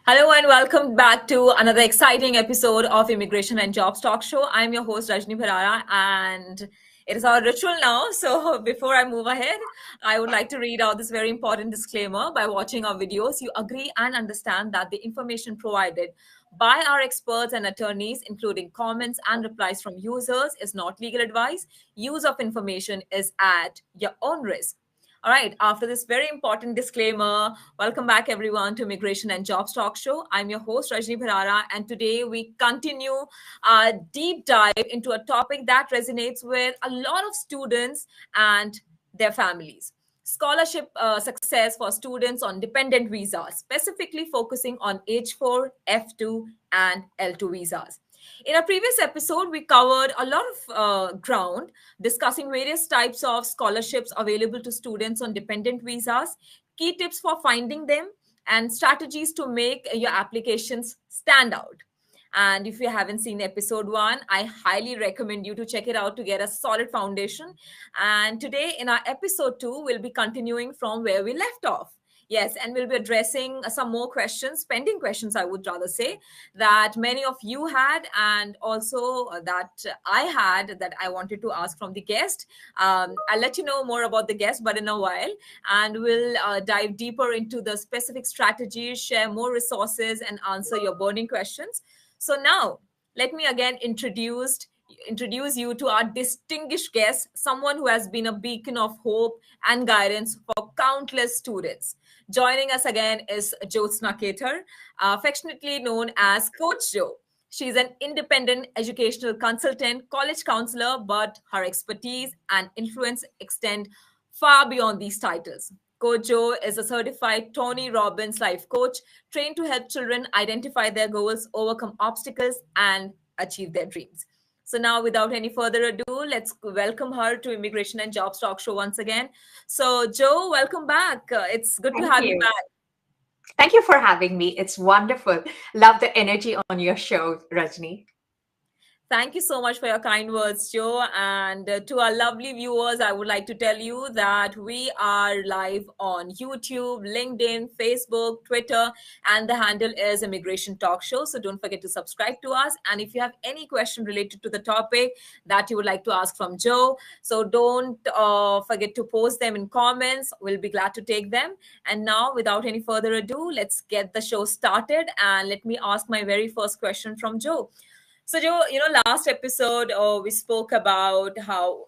Hello and welcome back to another exciting episode of Immigration and Jobs Talk Show. I'm your host Rajni Bharara, and it is our ritual now. So before I move ahead, I would like to read out this very important disclaimer. By watching our videos, you agree and understand that the information provided by our experts and attorneys, including comments and replies from users, is not legal advice. Use of information is at your own risk. All right, after this very important disclaimer, welcome back everyone to Immigration and Jobs Talk Show. I'm your host Rajni Bharara, and today we continue our deep dive into a topic that resonates with a lot of students and their families. Scholarship success for students on dependent visas, specifically focusing on H4, F2, and L2 visas. In a previous episode, we covered a lot of ground discussing various types of scholarships available to students on dependent visas, key tips for finding them, and strategies to make your applications stand out. And if you haven't seen episode one, I highly recommend you to check it out to get a solid foundation. And today, in our episode two, we'll be continuing from where we left off. Yes, and we'll be addressing some more questions, pending questions, I would rather say, that many of you had, and also that I had that I wanted to ask from the guest. I'll let you know more about the guest, but in a while, and we'll dive deeper into the specific strategies, share more resources, and answer your burning questions. So now, let me again introduce you to our distinguished guest, someone who has been a beacon of hope and guidance for countless students. Joining us again is Jyotsna Ketar, affectionately known as Coach Jo. She's an independent educational consultant, college counselor, but her expertise and influence extend far beyond these titles. Coach Jo is a certified Tony Robbins life coach trained to help children identify their goals, overcome obstacles, and achieve their dreams. So now, without any further ado, let's welcome her to Immigration and Jobs Talk Show once again. So, Jo, welcome back. It's good to Thank have you you. back. Thank you for having me. It's wonderful. Love the energy on your show, Rajni. Thank you so much for your kind words, Joe. And to our lovely viewers, I would like to tell you that we are live on YouTube, LinkedIn, Facebook, Twitter, and the handle is Immigration Talk Show. So don't forget to subscribe to us. And if you have any question related to the topic that you would like to ask from Joe, so don't forget to post them in comments. We'll be glad to take them. And now, without any further ado, let's get the show started. And let me ask my very first question from Joe. So, Joe, last episode we spoke about how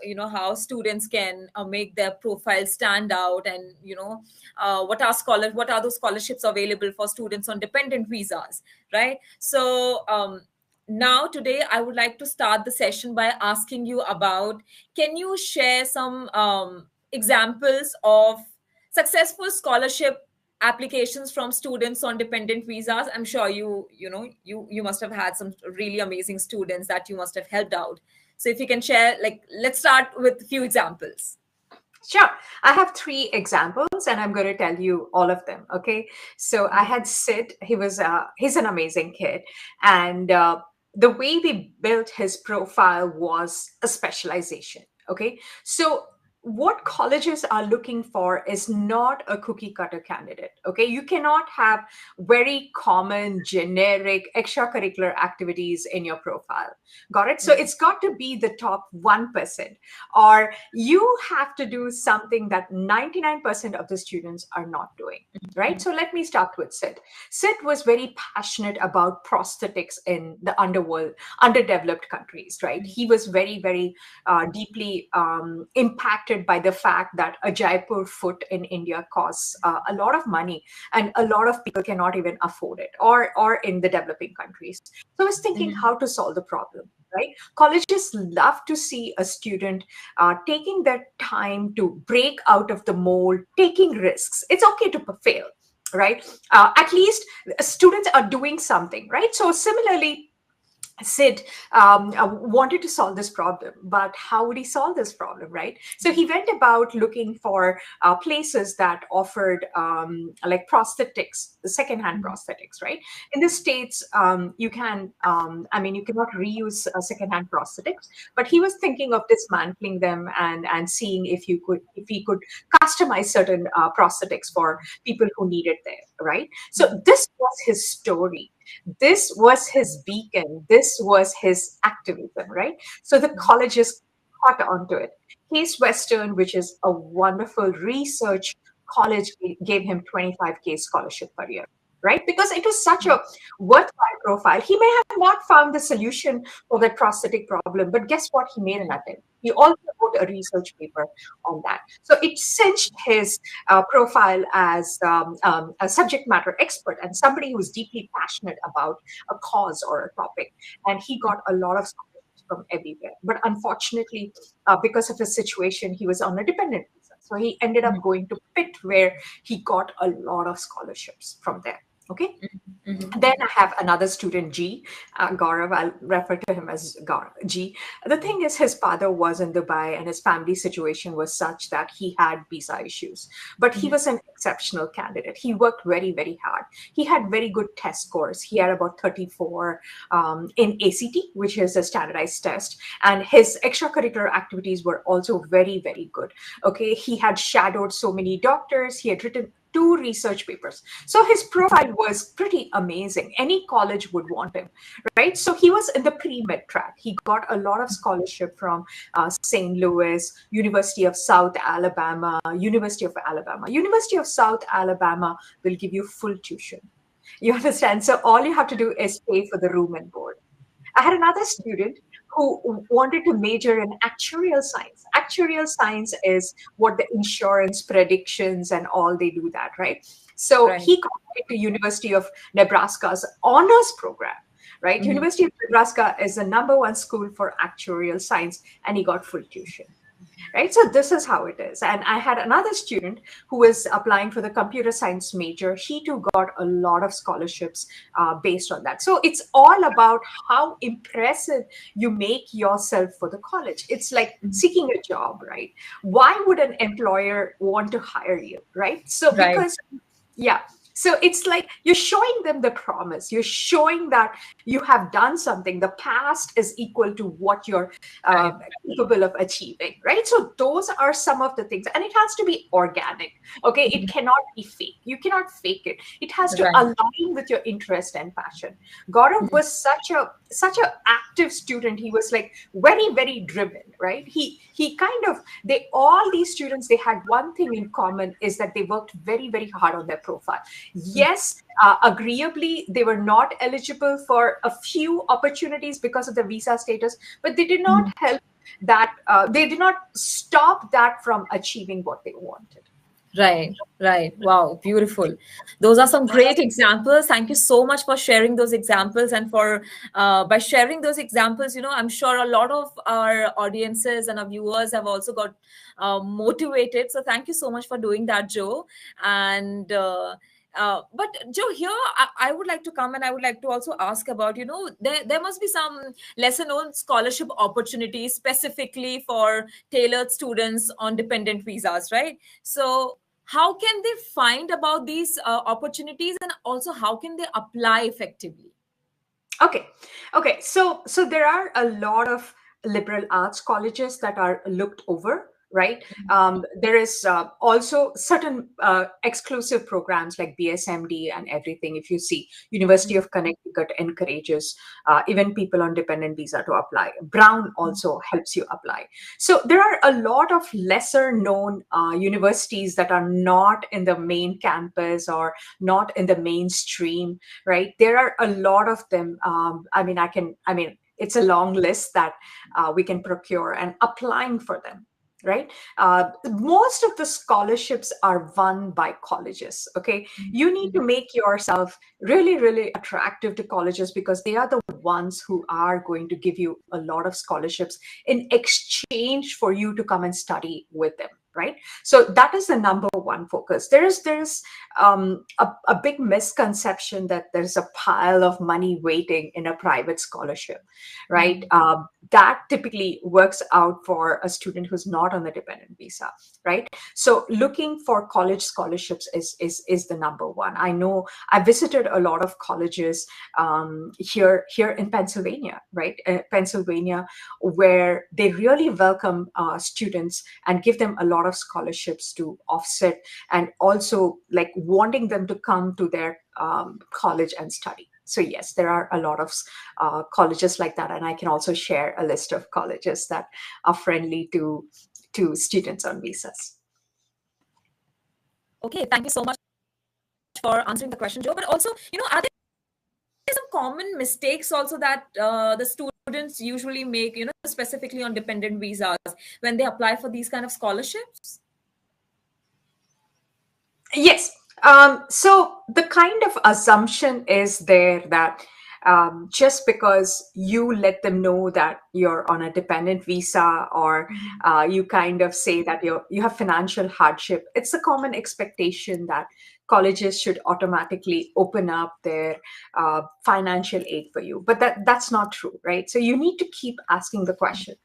students can make their profile stand out, and what are those scholarships available for students on dependent visas, right? So, now today I would like to start the session by asking you about, can you share some examples of successful scholarship applications from students on dependent visas? I'm sure you must have had some really amazing students that you must have helped out. So if you can share, like, let's start with a few examples. Sure. I have three examples and I'm going to tell you all of them. Okay. So I had Sid. He's an amazing kid. And the way we built his profile was a specialization. Okay. So what colleges are looking for is not a cookie cutter candidate. Okay. You cannot have very common, generic extracurricular activities in your profile. Got it? So it's got to be the top 1%, or you have to do something that 99% of the students are not doing. Right. So let me start with Sid. Sid was very passionate about prosthetics in the underworld, underdeveloped countries. Right. He was very, very deeply impacted by the fact that a Jaipur foot in India costs a lot of money, and a lot of people cannot even afford it, or in the developing countries. So I was thinking how to solve the problem. Right? Colleges love to see a student taking their time to break out of the mold, taking risks. It's okay to fail, right? At least students are doing something, right? So similarly, Sid wanted to solve this problem, but how would he solve this problem, right? So he went about looking for places that offered like prosthetics, secondhand prosthetics, right? In the States, you can, you cannot reuse secondhand prosthetics, but he was thinking of dismantling them and seeing if he could customize certain prosthetics for people who need it there, right? So this was his story, this was his beacon, this was his activism, right? So the colleges caught onto it. Case Western, which is a wonderful research college, gave him 25K scholarship per year, right? Because it was such a worthwhile profile. He may have not found the solution for that prosthetic problem, but guess what? He made an attempt. He also wrote a research paper on that. So it cinched his profile as a subject matter expert and somebody who was deeply passionate about a cause or a topic. And he got a lot of scholarships from everywhere. But unfortunately, because of his situation, he was on a dependent visa. So he ended up going to Pitt, where he got a lot of scholarships from there. Okay. Then I have another student, G, Gaurav. I'll refer to him as G. The thing is, his father was in Dubai and his family situation was such that he had visa issues. But he was an exceptional candidate. He worked very, very hard. He had very good test scores. He had about 34 in ACT, which is a standardized test. And his extracurricular activities were also very, very good. Okay. He had shadowed so many doctors. He had written 2 research papers. So his profile was pretty amazing. Any college would want him, right? So he was in the pre-med track. He got a lot of scholarship from St. Louis, University of South Alabama, University of Alabama. University of South Alabama will give you full tuition. You understand? So all you have to do is pay for the room and board. I had another student who wanted to major in actuarial science. Actuarial science is what the insurance predictions and all they do that, right? So Right. he got into University of Nebraska's honors program, right? Mhm. University of Nebraska is the #1 school for actuarial science, and he got full tuition, right? So this is how it is. And I had another student who was applying for the computer science major. He too got a lot of scholarships based on that. So it's all about how impressive you make yourself for the college. It's like seeking a job, right? Why would an employer want to hire you, right? So Right. because yeah. So it's like you're showing them the promise. You're showing that you have done something. The past is equal to what you're Right. capable of achieving, right? So those are some of the things, and it has to be organic. Okay, it cannot be fake. You cannot fake it. It has to Right. align with your interest and passion. Gaurav was such a active student. He was like very, very driven, right? He kind of they all these students, they had one thing in common, is that they worked very, very hard on their profile. Yes, agreeably, they were not eligible for a few opportunities because of the visa status, but they did not help that, they did not stop that from achieving what they wanted. Right, right. Wow, beautiful. Those are some great examples. Thank you so much for sharing those examples. And for by sharing those examples, I'm sure a lot of our audiences and our viewers have also got motivated. So thank you so much for doing that, Joe. And but Joe, here I would like to come and I would like to also ask about, there must be some lesser known scholarship opportunities specifically for tailored students on dependent visas, right? So how can they find about these opportunities, and also how can they apply effectively? Okay. Okay. So there are a lot of liberal arts colleges that are looked over, right? There is also certain exclusive programs like BSMD and everything. If you see, University of Connecticut encourages even people on dependent visa to apply. Brown also helps you apply. So there are a lot of lesser known universities that are not in the main campus or not in the mainstream, right? There are a lot of them. It's a long list that we can procure and applying for them, right? Most of the scholarships are won by colleges. Okay, you need to make yourself really, really attractive to colleges because they are the ones who are going to give you a lot of scholarships in exchange for you to come and study with them, right? So that is the number one focus. There's a big misconception that there's a pile of money waiting in a private scholarship, right? Mhm. That typically works out for a student who's not on the dependent visa, right? So looking for college scholarships is the number one. I know I visited a lot of colleges here in Pennsylvania, right? Pennsylvania, where they really welcome students and give them a lot of scholarships to offset, and also like wanting them to come to their college and study. So yes, there are a lot of colleges like that, and I can also share a list of colleges that are friendly to students on visas. Okay, thank you so much for answering the question, Joe. But also, are there some common mistakes also that the students usually make, specifically on dependent visas when they apply for these kind of scholarships? Yes. So the kind of assumption is there that just because you let them know that you're on a dependent visa, or Mhm. you kind of say that you have financial hardship, it's a common expectation that colleges should automatically open up their financial aid for you. But that's not true, right? So you need to keep asking the question,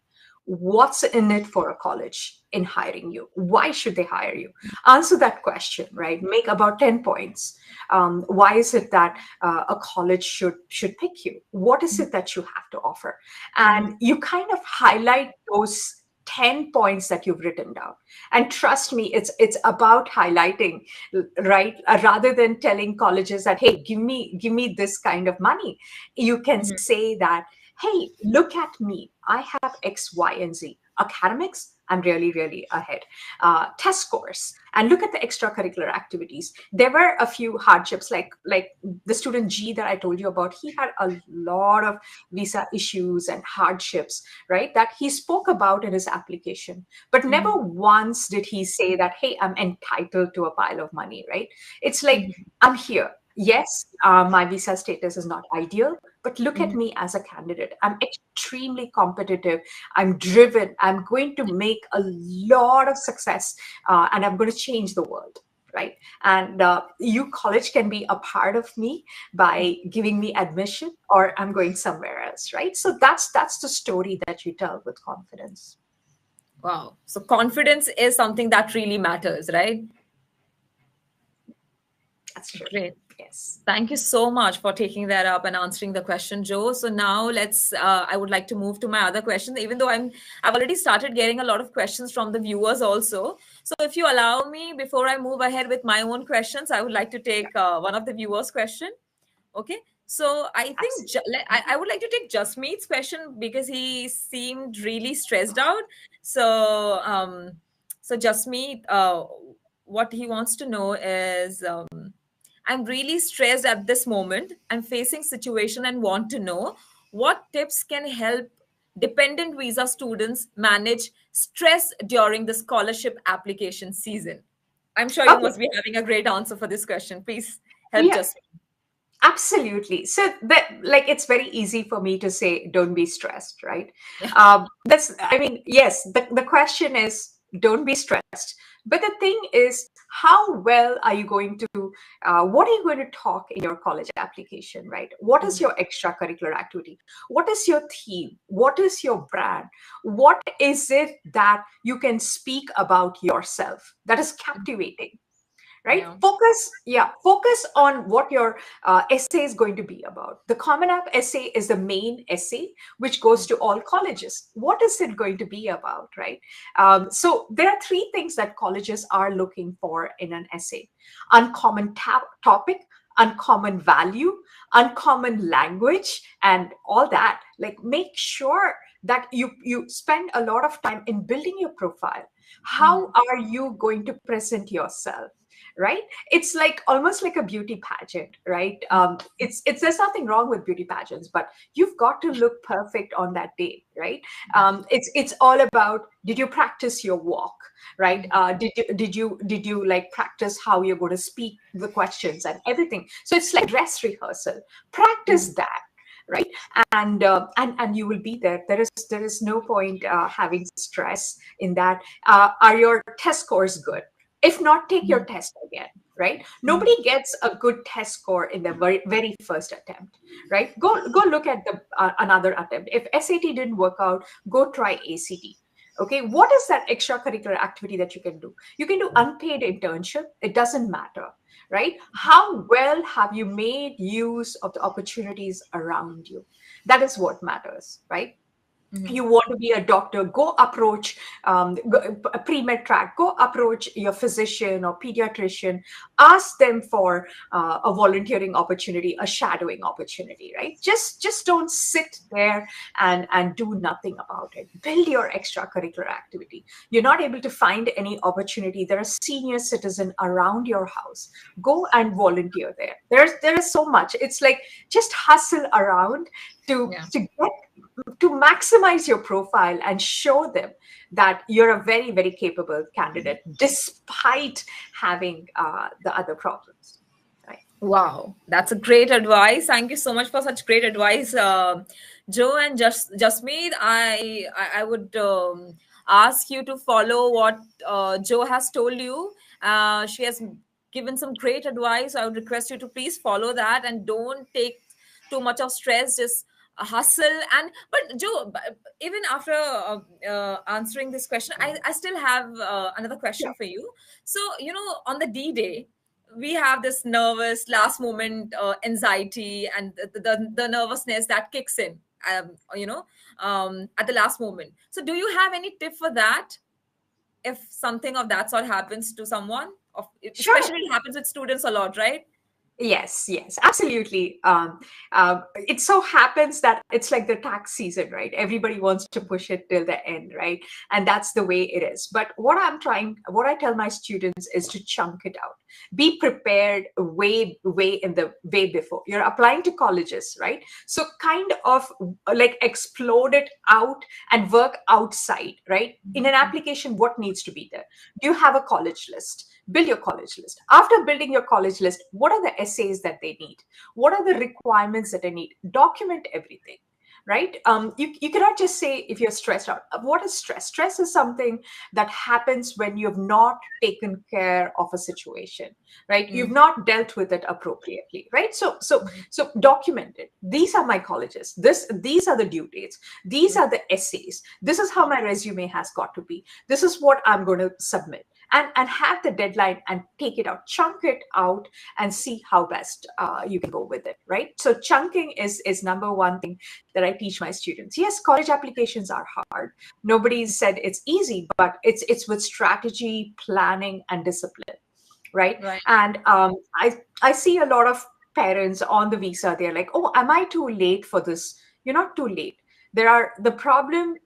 what's in it for a college in hiring you? Why should they hire you? Answer that question, right? Make about 10 points. Why is it that a college should pick you? What is it that you have to offer? And Mhm. you kind of highlight those 10 points that you've written down. And trust me, it's about highlighting, right? Rather than telling colleges that, hey, give me this kind of money. You can Mhm. say that, hey, look at me, I have X, Y, and Z. Academics, I'm really, really ahead. Test scores, and look at the extracurricular activities. There were a few hardships, like the student G that I told you about. He had a lot of visa issues and hardships, right? That he spoke about in his application, but never Mhm. once did he say that, hey, I'm entitled to a pile of money, right? It's like, Mhm. I'm here. Yes, my visa status is not ideal, but look at Mhm. me as a candidate. I'm extremely competitive. I'm driven. I'm going to make a lot of success, and I'm going to change the world. Right. And you, college, can be a part of me by giving me admission, or I'm going somewhere else. Right. So that's the story that you tell with confidence. Wow. So confidence is something that really matters, right? That's true. Great. Yes. Thank you so much for taking that up and answering the question, Joe. So now I would like to move to my other question, even though I've already started getting a lot of questions from the viewers also. So if you allow me, before I move ahead with my own questions, I would like to Yeah. take one of the viewers' question. Okay. So I think Absolutely. I would like to take Jasmeet's question because he seemed really stressed out. So Jasmeet, what he wants to know is, I'm really stressed at this moment. I'm facing situation and want to know what tips can help dependent visa students manage stress during the scholarship application season. I'm sure you Okay. must be having a great answer for this question. Please help Yeah. Jasmeet. Absolutely. So that, like, it's very easy for me to say, don't be stressed, right? Yeah. That's, I mean, yes, the question is, don't be stressed. But the thing is, how well are you going to, what are you going to talk in your college application, right? What is Mhm. your extracurricular activity? What is your theme? What is your brand? What is it that you can speak about yourself that is captivating? Right, Yeah. focus on what your essay is going to be about. The common app essay is the main essay which goes to all colleges. What is it going to be about, right? So there are three things that colleges are looking for in an essay: uncommon topic, uncommon value, uncommon language, and all that. Like, make sure that you spend a lot of time in building your profile. How Mhm. are you going to present yourself, right? It's like almost like a beauty pageant, right? It's there's nothing wrong with beauty pageants, but you've got to look perfect on that day, right? It's all about, did you practice your walk, right? Mhm. Did you like practice how you're going to speak the questions and everything? So it's like dress rehearsal. Practice Mhm. that. right? And you will be there. There is no point having stress in that. Are your test scores good? If not, take your Mhm. test again, right? Mhm. Nobody gets a good test score in the very first attempt, right? Go look at the another attempt. If SAT didn't work out, go try ACT. Okay, what is that extracurricular activity that you can do? You can do unpaid internship. It doesn't matter, right? How well have you made use of the opportunities around you? That is what matters, right? Mhm. You want to be a doctor, go approach a pre-med track, go approach your physician or pediatrician, ask them for a volunteering opportunity, a shadowing opportunity, right? Just don't sit there and do nothing about it. Build your extracurricular activity. You're not able to find any opportunity, there are senior citizen around your house, go and volunteer there. There is so much. It's like just hustle around Yeah. to get to maximize your profile and show them that you're a very, very capable candidate despite having the other problems, right? Wow, that's a great advice. Thank you so much for such great advice, Joe and Jasmeet. I would ask you to follow what Joe has told you. She has given some great advice. I would request you to please follow that and don't take too much of stress. Just hustle. And but Joe, even after answering this question, I still have another question Yeah, for you. So on the D-Day, we have this nervous last moment anxiety and the nervousness that kicks in at the last moment. So do you have any tip for that if something of that sort happens to someone sure. especially it happens with students a lot, right? Yes, yes, absolutely. It so happens that it's like the tax season, right? Everybody wants to push it till the end, right? And that's the way it is. But what I tell my students is to chunk it out. Be prepared way before. You're applying to colleges, right? So kind of like explode it out and work outside, right? In an application, what needs to be there? Do you have a college list? Build your college list. After building your college list, what are the essays that they need? What are the requirements that they need? Document everything, right? You cannot just say if you're stressed out. What is stress? Stress is something that happens when you have not taken care of a situation, right? You've Mm, not dealt with it appropriately, right? mm, So document it. These are my colleges. These are the due dates. These mm, are the essays. This is how my resume has got to be. This is what I'm going to submit, and have the deadline and take it out, chunk it out, and see how best you can go with it, right? So chunking is number one thing that I teach my students. Yes, college applications are hard. Nobody said it's easy, but it's with strategy, planning, and discipline, right? right. And I see a lot of parents on the visa. They're like, oh, am I too late for this? You're not too late. The problem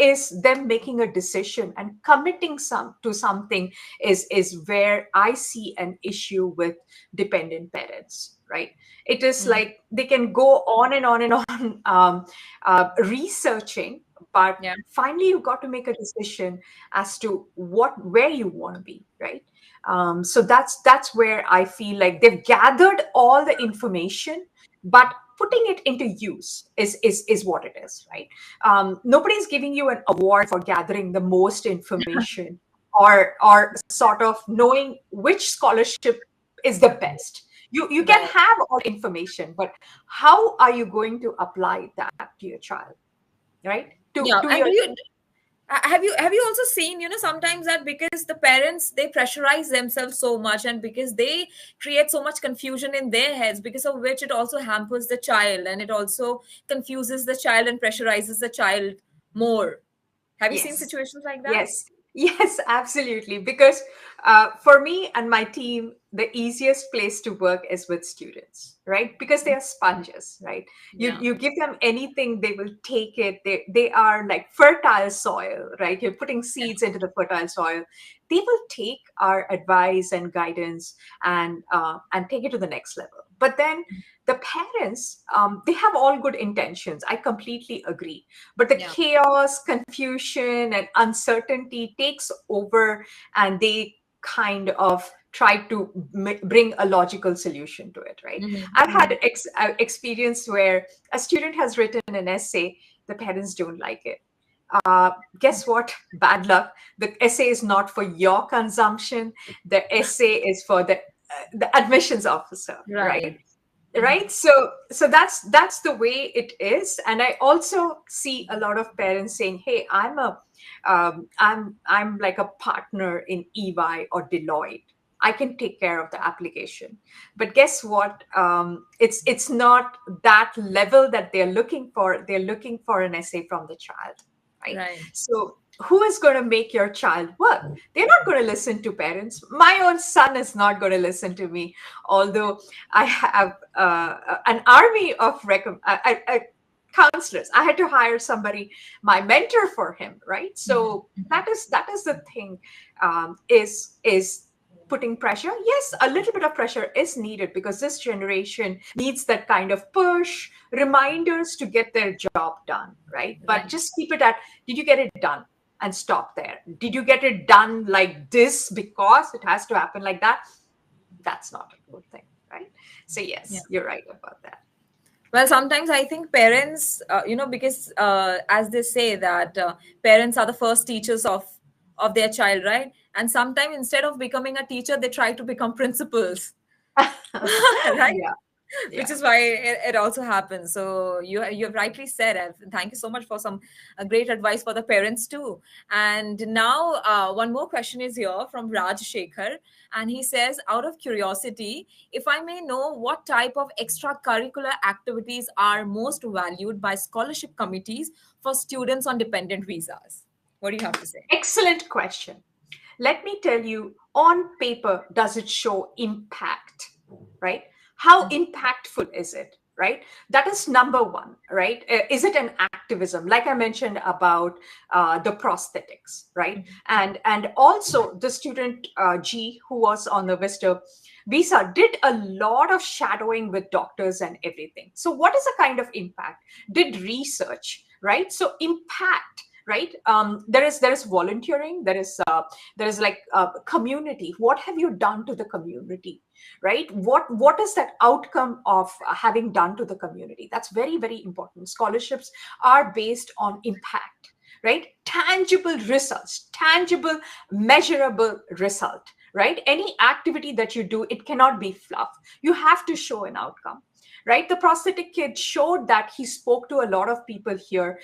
is them making a decision and committing some to something is where I see an issue with dependent parents, right? It is Mm, like they can go on and on and on researching, but yeah. finally you got to make a decision as to where you want to be, right? So that's where I feel like they've gathered all the information, but putting it into use is what it is, right? Nobody's giving you an award for gathering the most information, or sort of knowing which scholarship is the best. You can Right. have all information, but how are you going to apply that to your child, right? Yeah. To And your do you have you also seen sometimes that because the parents they pressurize themselves so much and because they create so much confusion in their heads, because of which it also hampers the child and it also confuses the child and pressurizes the child more. Have you seen Yes. situations like that? Yes, yes, absolutely. Because for me and my team, the easiest place to work is with students, right? Because they are sponges, right? Yeah. You give them anything, they will take it. They are like fertile soil, right? You're putting seeds into the fertile soil. They will take our advice and guidance and take it to the next level. But then the parents, they have all good intentions. I completely agree, but the Yeah. chaos, confusion, and uncertainty takes over, and they kind of try to bring a logical solution to it, right? Mm-hmm. I've had experience where a student has written an essay, the parents don't like it. uh, Guess what? Bad luck. The essay is not for your consumption. The essay is for the admissions officer, right? Right. Mm-hmm. Right. So that's the way it is. And I also see a lot of parents saying, hey, I'm like a partner in EY or Deloitte. I can take care of the application. But guess what? It's not that level that they're looking for. They're looking for an essay from the child, right? Right. So who is going to make your child work? They're not going to listen to parents. My own son is not going to listen to me, although I have an army of counselors. I had to hire somebody, my mentor for him, right? So Mm-hmm. that is the thing. Is putting pressure. Yes, a little bit of pressure is needed because this generation needs that kind of push, reminders to get their job done, right? But Right. just keep it at, did you get it done? And stop there. Did you get it done like this because it has to happen like that? That's not a good thing, right? So Yeah. yes, you're right about that. Well, sometimes I think parents, because as they say that parents are the first teachers of their child, right? And sometimes instead of becoming a teacher, they try to become principals, right? Yeah, Which yeah. is why it also happens. So you have rightly said. Thank you so much for some great advice for the parents too. And now one more question is here from Raj Shekhar, and he says, out of curiosity, if I may know, what type of extracurricular activities are most valued by scholarship committees for students on dependent visas? What do you have to say? Excellent question. Let me tell you, on paper, does it show impact, right? How impactful is it, right? That is number one, right? Is it an activism, like I mentioned about the prosthetics, right? And also the student G, who was on the visitor visa, did a lot of shadowing with doctors and everything. So what is the kind of impact? Did research, right? So impact, right? There is volunteering, there is like community. What have you done to the community, right? What is that outcome of having done to the community? That's very, very important. Scholarships are based on impact, right? Tangible results, tangible, measurable result, right? Any activity that you do, it cannot be fluff. You have to show an outcome, right? The prosthetic kid showed that he spoke to a lot of people here,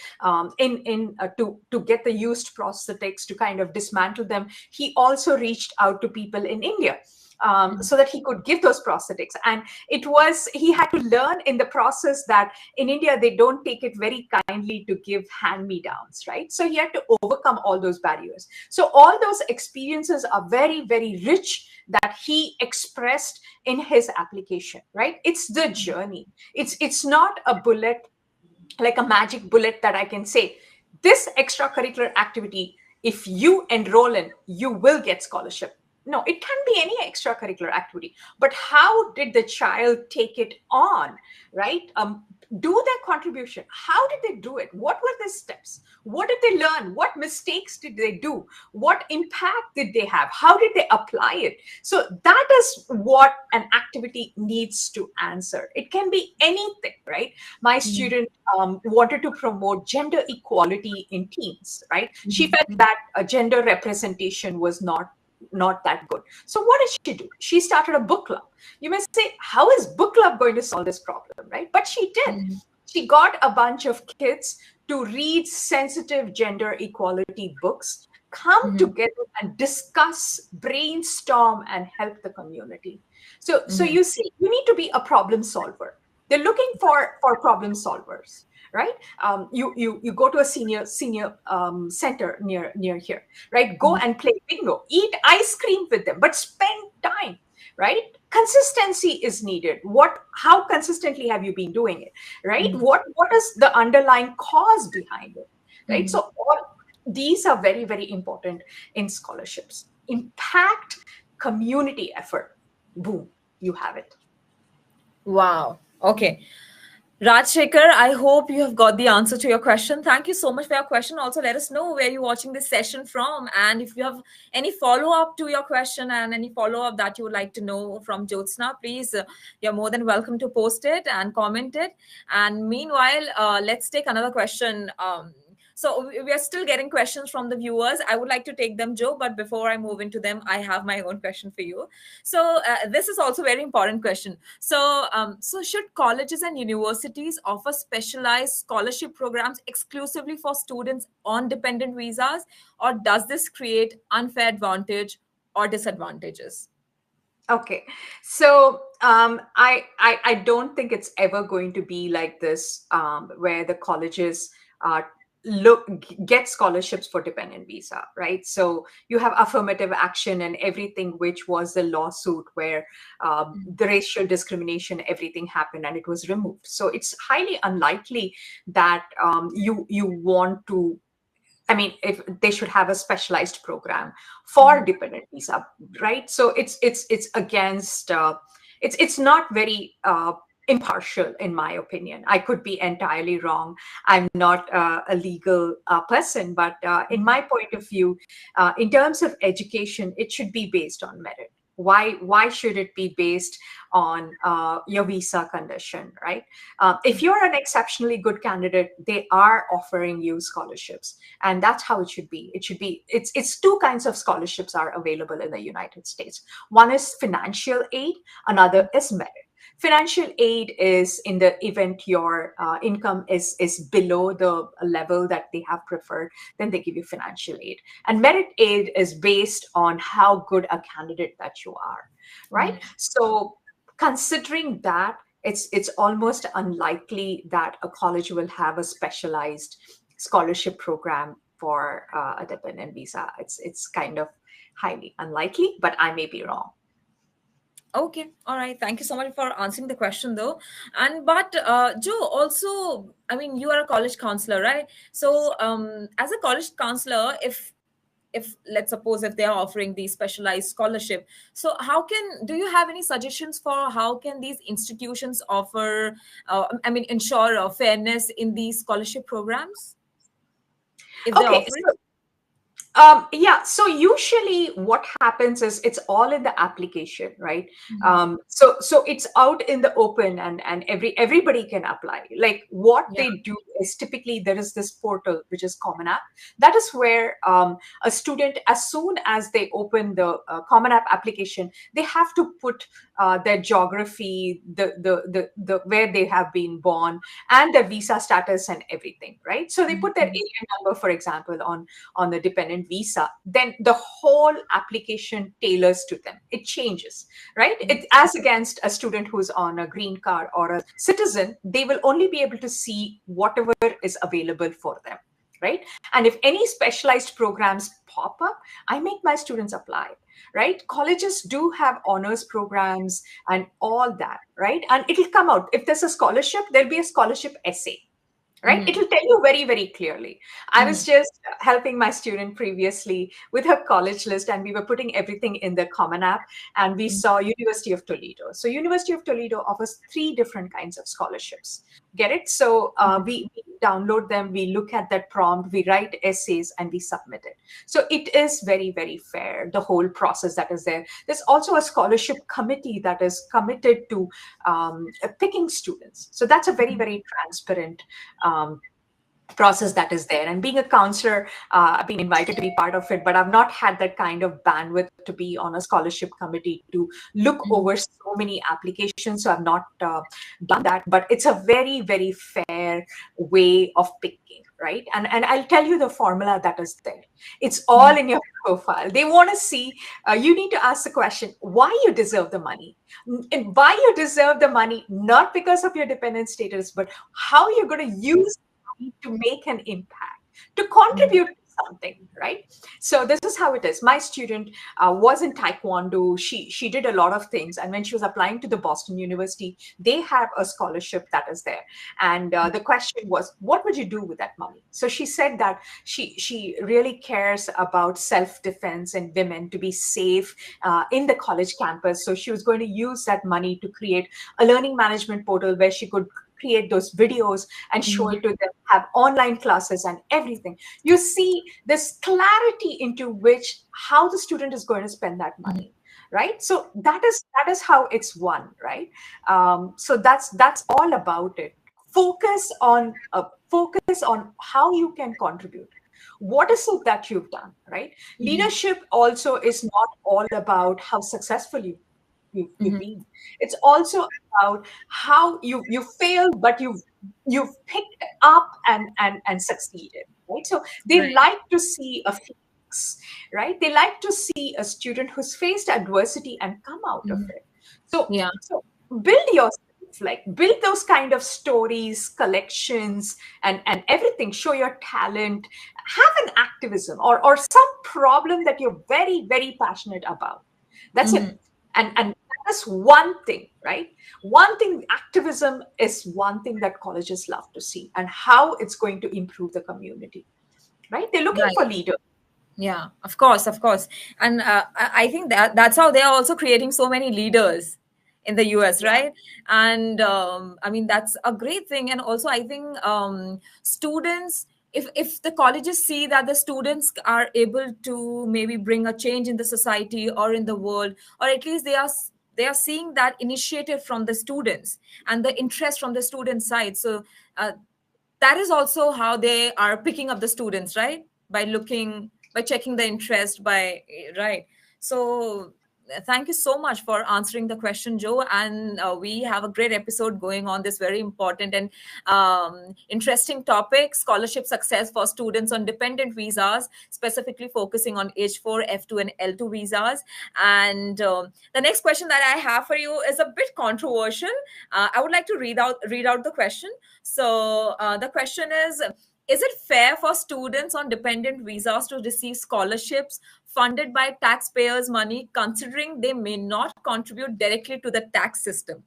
in to get the used prosthetics, to kind of dismantle them. He also reached out to people in India, so that he could give those prosthetics. And he had to learn in the process that in India they don't take it very kindly to give hand me downs, right? So he had to overcome all those barriers. So all those experiences are very, very rich that he expressed in his application, right? It's the journey. It's not a bullet, like a magic bullet that I can say, this extracurricular activity, if you enroll in, you will get scholarship. No, it can be any extracurricular activity, but how did the child take it on, right? Do their contribution. How did they do it? What were the steps? What did they learn? What mistakes did they do? What impact did they have? How did they apply it? So that is what an activity needs to answer. It can be anything, right? My student wanted to promote gender equality in teens, right? She felt that a gender representation was not that good. So what did she do? She started a book club. You may say, how is book club going to solve this problem, right? But she did. She got a bunch of kids to read sensitive gender equality books, come together and discuss, brainstorm, and help the community. So you see, you need to be a problem solver. They're looking for problem solvers, right? You go to a senior center near here, right? Go and play bingo, eat ice cream with them, but spend time, right? Consistency is needed. How consistently have you been doing it, right? What is the underlying cause behind it, right? So all these are very, very important in scholarships. Impact, community effort, boom, you have it. Wow. Okay. Rajshekhar, I hope you have got the answer to your question. Thank you so much for your question. Also, let us know where you're watching this session from. And if you have any follow up to your question and any follow up that you would like to know from Jyotsna, please, you're more than welcome to post it and comment it. And meanwhile, let's take another question. So we are still getting questions from the viewers. I would like to take them, Joe, but before I move into them, I have my own question for you. So this is also a very important question. So should colleges and universities offer specialized scholarship programs exclusively for students on dependent visas, or does this create unfair advantage or disadvantages? Okay, so I don't think it's ever going to be like this, where the colleges look get scholarships for dependent visa, right? So you have affirmative action and everything, which was the lawsuit where the racial discrimination, everything happened and it was removed. So it's highly unlikely that you want to. I mean, if they should have a specialized program for dependent visa, right? So it's against it's not very impartial, in my opinion. I could be entirely wrong. I'm not a legal person, but in my point of view, in terms of education, it should be based on merit. Why should it be based on your visa condition, right? If you're an exceptionally good candidate, they are offering you scholarships, and that's how it should be. It should be it's two kinds of scholarships are available in the United States. One is financial aid, another is merit. Financial aid is in the event your income is below the level that they have preferred, then they give you financial aid. And merit aid is based on how good a candidate that you are, right? So considering that, it's almost unlikely that a college will have a specialized scholarship program for a dependent visa. It's kind of highly unlikely, but I may be wrong. Okay, all right. Thank you so much for answering the question, though. And but Joe, also, I mean, you are a college counselor, right? So, as a college counselor, if let's suppose if they are offering the specialized scholarship, so how can do you have any suggestions for how can these institutions offer? I mean, ensure fairness in these scholarship programs if they're Okay, offering. yeah. So usually, what happens is it's all in the application, right? So it's out in the open, and everybody can apply. Like what Yeah. they do is typically there is this portal which is Common App. That is where a student, as soon as they open the Common App application, they have to put their geography, the where they have been born, and their visa status and everything, right? So they put their alien number, for example, on the dependent visa, then the whole application tailors to them. It changes, right? It, as against a student who's on a green card or a citizen, they will only be able to see whatever is available for them, right? And if any specialized programs pop up, I make my students apply, right? Colleges do have honors programs and all that, right? And it'll come out. If there's a scholarship, there'll be a scholarship essay, right? It'll tell you very, very clearly. I was just helping my student previously with her college list, and we were putting everything in the Common App, and we saw University of Toledo. So University of Toledo offers three different kinds of scholarships. Get it? So we download them, we look at that prompt, we write essays, and we submit it. So it is very, very fair, the whole process that is there. There's also a scholarship committee that is committed to picking students. So that's a very, very transparent process that is there. And being a counselor, I've been invited to be part of it, but I've not had that kind of bandwidth to be on a scholarship committee to look over so many applications. So I've not done that, but it's a very, very fair way of picking, right? And I'll tell you the formula that is there. It's all in your profile. They want to see, you need to ask the question, why you deserve the money. And why you deserve the money, not because of your dependent status, but how you're going to use to make an impact, to contribute to something, right? So this is how it is. My student was in taekwondo. She did a lot of things, and when she was applying to the Boston University, they have a scholarship that is there. And the question was, what would you do with that money? So she said that she really cares about self-defense and women to be safe in the college campus. So she was going to use that money to create a learning management portal where she could create those videos and show Mhm. it to them, have online classes and everything. You see this clarity into which how the student is going to spend that Mhm. money, right? So that is how it's won, right? So that's all about it. Focus on how you can contribute. What is it that you've done, right? Mhm. Leadership also is not all about how successful you've Mhm. been. It's also about how you failed, but you've picked up and succeeded, right? So they Right. like to see a phoenix, right? They like to see a student who's faced adversity and come out of Mhm. it. So Yeah. so build yourself, like build those kind of stories, collections, and everything. Show your talent, have an activism or some problem that you're very, very passionate about. That's it. Mhm. And that's one thing, right? One thing, activism is one thing that colleges love to see, and how it's going to improve the community, right? They're looking Right. for leaders. Yeah, of course, of course. And I think that that's how they are also creating so many leaders in the US, Yeah. right? And I mean, that's a great thing. And also, I think students, if the colleges see that the students are able to maybe bring a change in the society or in the world, or at least they are seeing that initiative from the students and the interest from the student side. So uh, that is also how they are picking up the students, right? By checking the interest, by right. So thank you so much for answering the question, Joe. And we have a great episode going on this very important and interesting topic: scholarship success for students on dependent visas, specifically focusing on H4, F2, and L2 visas. And the next question that I have for you is a bit controversial. I would like to read out the question. So the question is it fair for students on dependent visas to receive scholarships funded by taxpayers' money, considering they may not contribute directly to the tax system?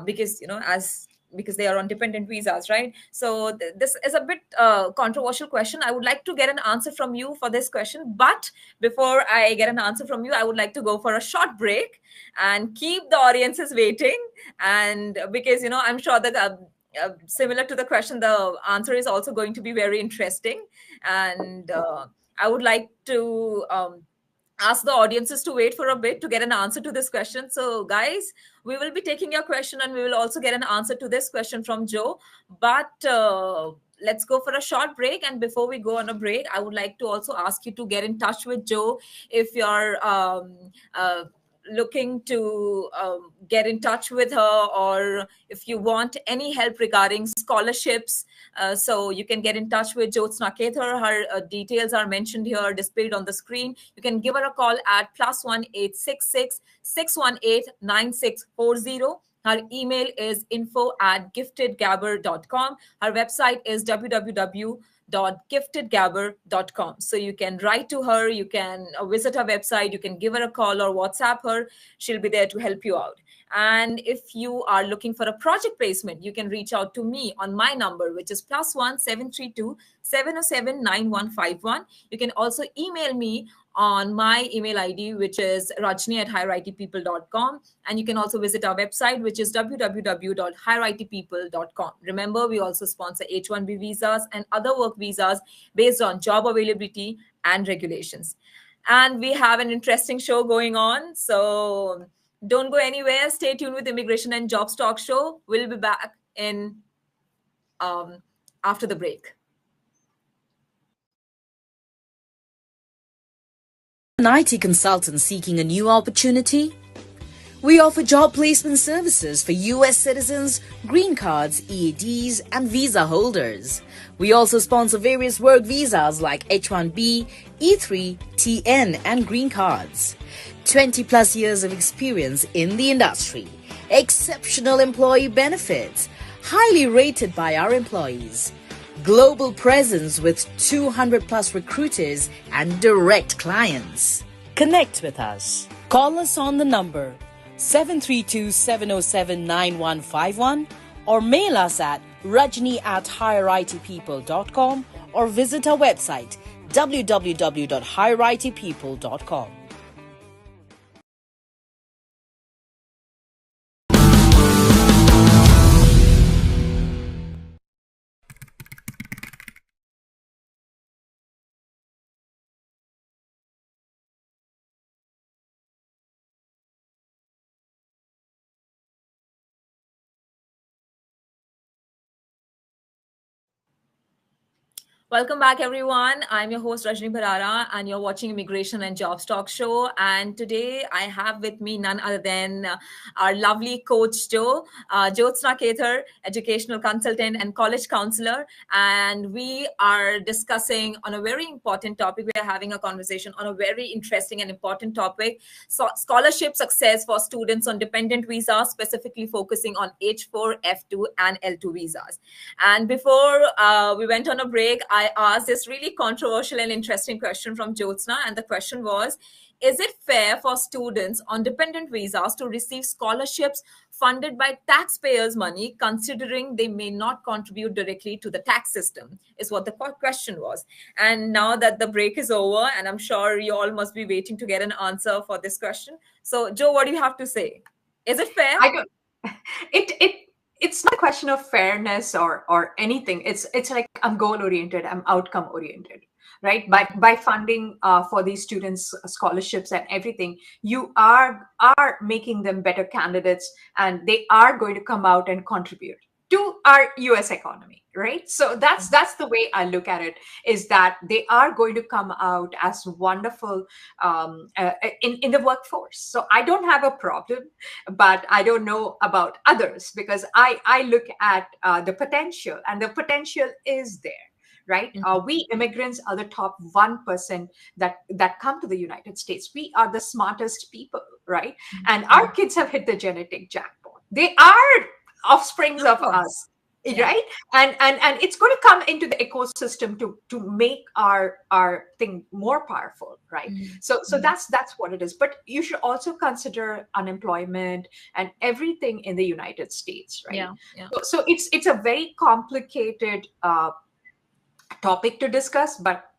Because as because they are on dependent visas, right? So this is a bit controversial question. I would like to get an answer from you for this question, but before I get an answer from you, I would like to go for a short break and keep the audiences waiting. And because I'm sure that similar to the question, the answer is also going to be very interesting. And I would like to ask the audiences to wait for a bit to get an answer to this question. So, guys, we will be taking your question and we will also get an answer to this question from Joe. But let's go for a short break. And before we go on a break, I would like to also ask you to get in touch with Joe if you're looking to get in touch with her, or if you want any help regarding scholarships. So you can get in touch with Jyotsna Kether. Her details are mentioned here, displayed on the screen. You can give her a call at +1 866 618 9640. Her email is info@giftedgabber.com. Her website is www.giftedgabber.com. So you can write to her, you can visit her website, you can give her a call or WhatsApp her. She'll be there to help you out. And if you are looking for a project placement, you can reach out to me on my number, which is +1 732 707 9151. You can also email me on my email ID, which is rajni@higherightpeople.com. And you can also visit our website, which is www.higherightpeople.com. Remember, we also sponsor H1B visas and other work visas based on job availability and regulations. And we have an interesting show going on. So don't go anywhere. Stay tuned with Immigration and Jobs Talk Show. We'll be back in after the break. An IT consultant seeking a new opportunity? We offer job placement services for US citizens, green cards, EADs, and visa holders. We also sponsor various work visas like H1B, E3, TN, and green cards. 20 plus years of experience in the industry. Exceptional employee benefits. Highly rated by our employees. Global presence with 200 plus recruiters and direct clients. Connect with us. Call us on the number 732-707-9151 or mail us at rajni@higherightpeople.com or visit our website www.higherightpeople.com. Welcome back, everyone. I'm your host, Rajni Bharara, and you're watching Immigration and Jobs Talk Show. And today I have with me none other than our lovely coach, Joe, Jyotsna Kether, educational consultant and college counselor. And we are discussing on a very important topic. We are having a conversation on a very interesting and important topic. So, scholarship success for students on dependent visas, specifically focusing on H4, F2, and L2 visas. And before we went on a break, I asked this really controversial and interesting question from Jyotsna. And the question was, is it fair for students on dependent visas to receive scholarships funded by taxpayers' money, considering they may not contribute directly to the tax system? Is what the question was. And now that the break is over, and I'm sure you all must be waiting to get an answer for this question. So, Joe, what do you have to say? Is it fair? I don't. It's not a question of fairness or anything. It's like I'm goal oriented. I'm outcome oriented, right? By funding for these students scholarships and everything, you are making them better candidates, and they are going to come out and contribute to our US economy, right? So that's the way I look at it, is that they are going to come out as wonderful in the workforce. So I don't have a problem, but I don't know about others, because I look at the potential, and the potential is there, right? We immigrants are the top 1% that come to the United States. We are the smartest people, right? And our kids have hit the genetic jackpot. They are offsprings of us, Yeah. right? And it's going to come into the ecosystem to make our thing more powerful, right? So that's what it is. But you should also consider unemployment and everything in the United States, right? Yeah. Yeah. So it's a very complicated topic to discuss, but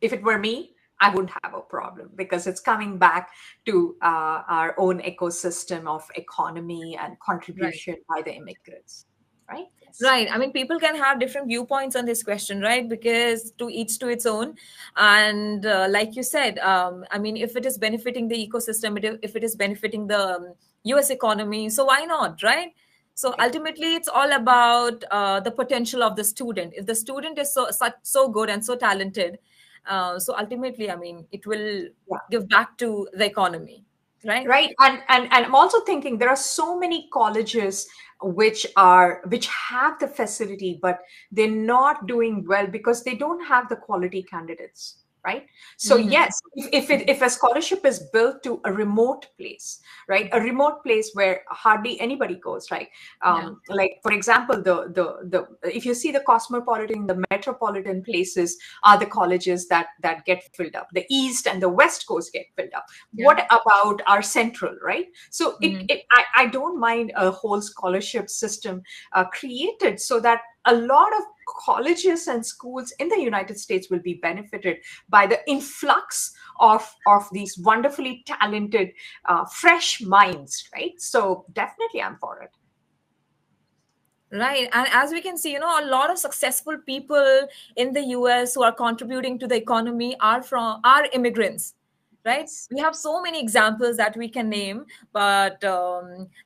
if it were me, I wouldn't have a problem, because it's coming back to our own ecosystem of economy and contribution by the immigrants, right? Yes. Right. I mean, people can have different viewpoints on this question, right? Because to each to its own. And like you said, I mean, if it is benefiting the ecosystem, if it is benefiting the US economy, so why not, right? So ultimately, it's all about the potential of the student. If the student is so good and so talented, so ultimately, I mean, it will give back to the economy, right? Right. And I'm also thinking there are so many colleges which have the facility, but they're not doing well because they don't have the quality candidates, right? So yes, if a scholarship is built to a remote place, right, a remote place where hardly anybody goes, right? Like for example, the if you see the cosmopolitan, the metropolitan places are the colleges that get filled up. The east and the west coast get filled up. What about our central, right? So I don't mind a whole scholarship system created, so that a lot of colleges and schools in the United States will be benefited by the influx of these wonderfully talented, fresh minds, right? So definitely I'm for it. Right. And as we can see, a lot of successful people in the US who are contributing to the economy are immigrants. Right. Yes. We have so many examples that we can name, but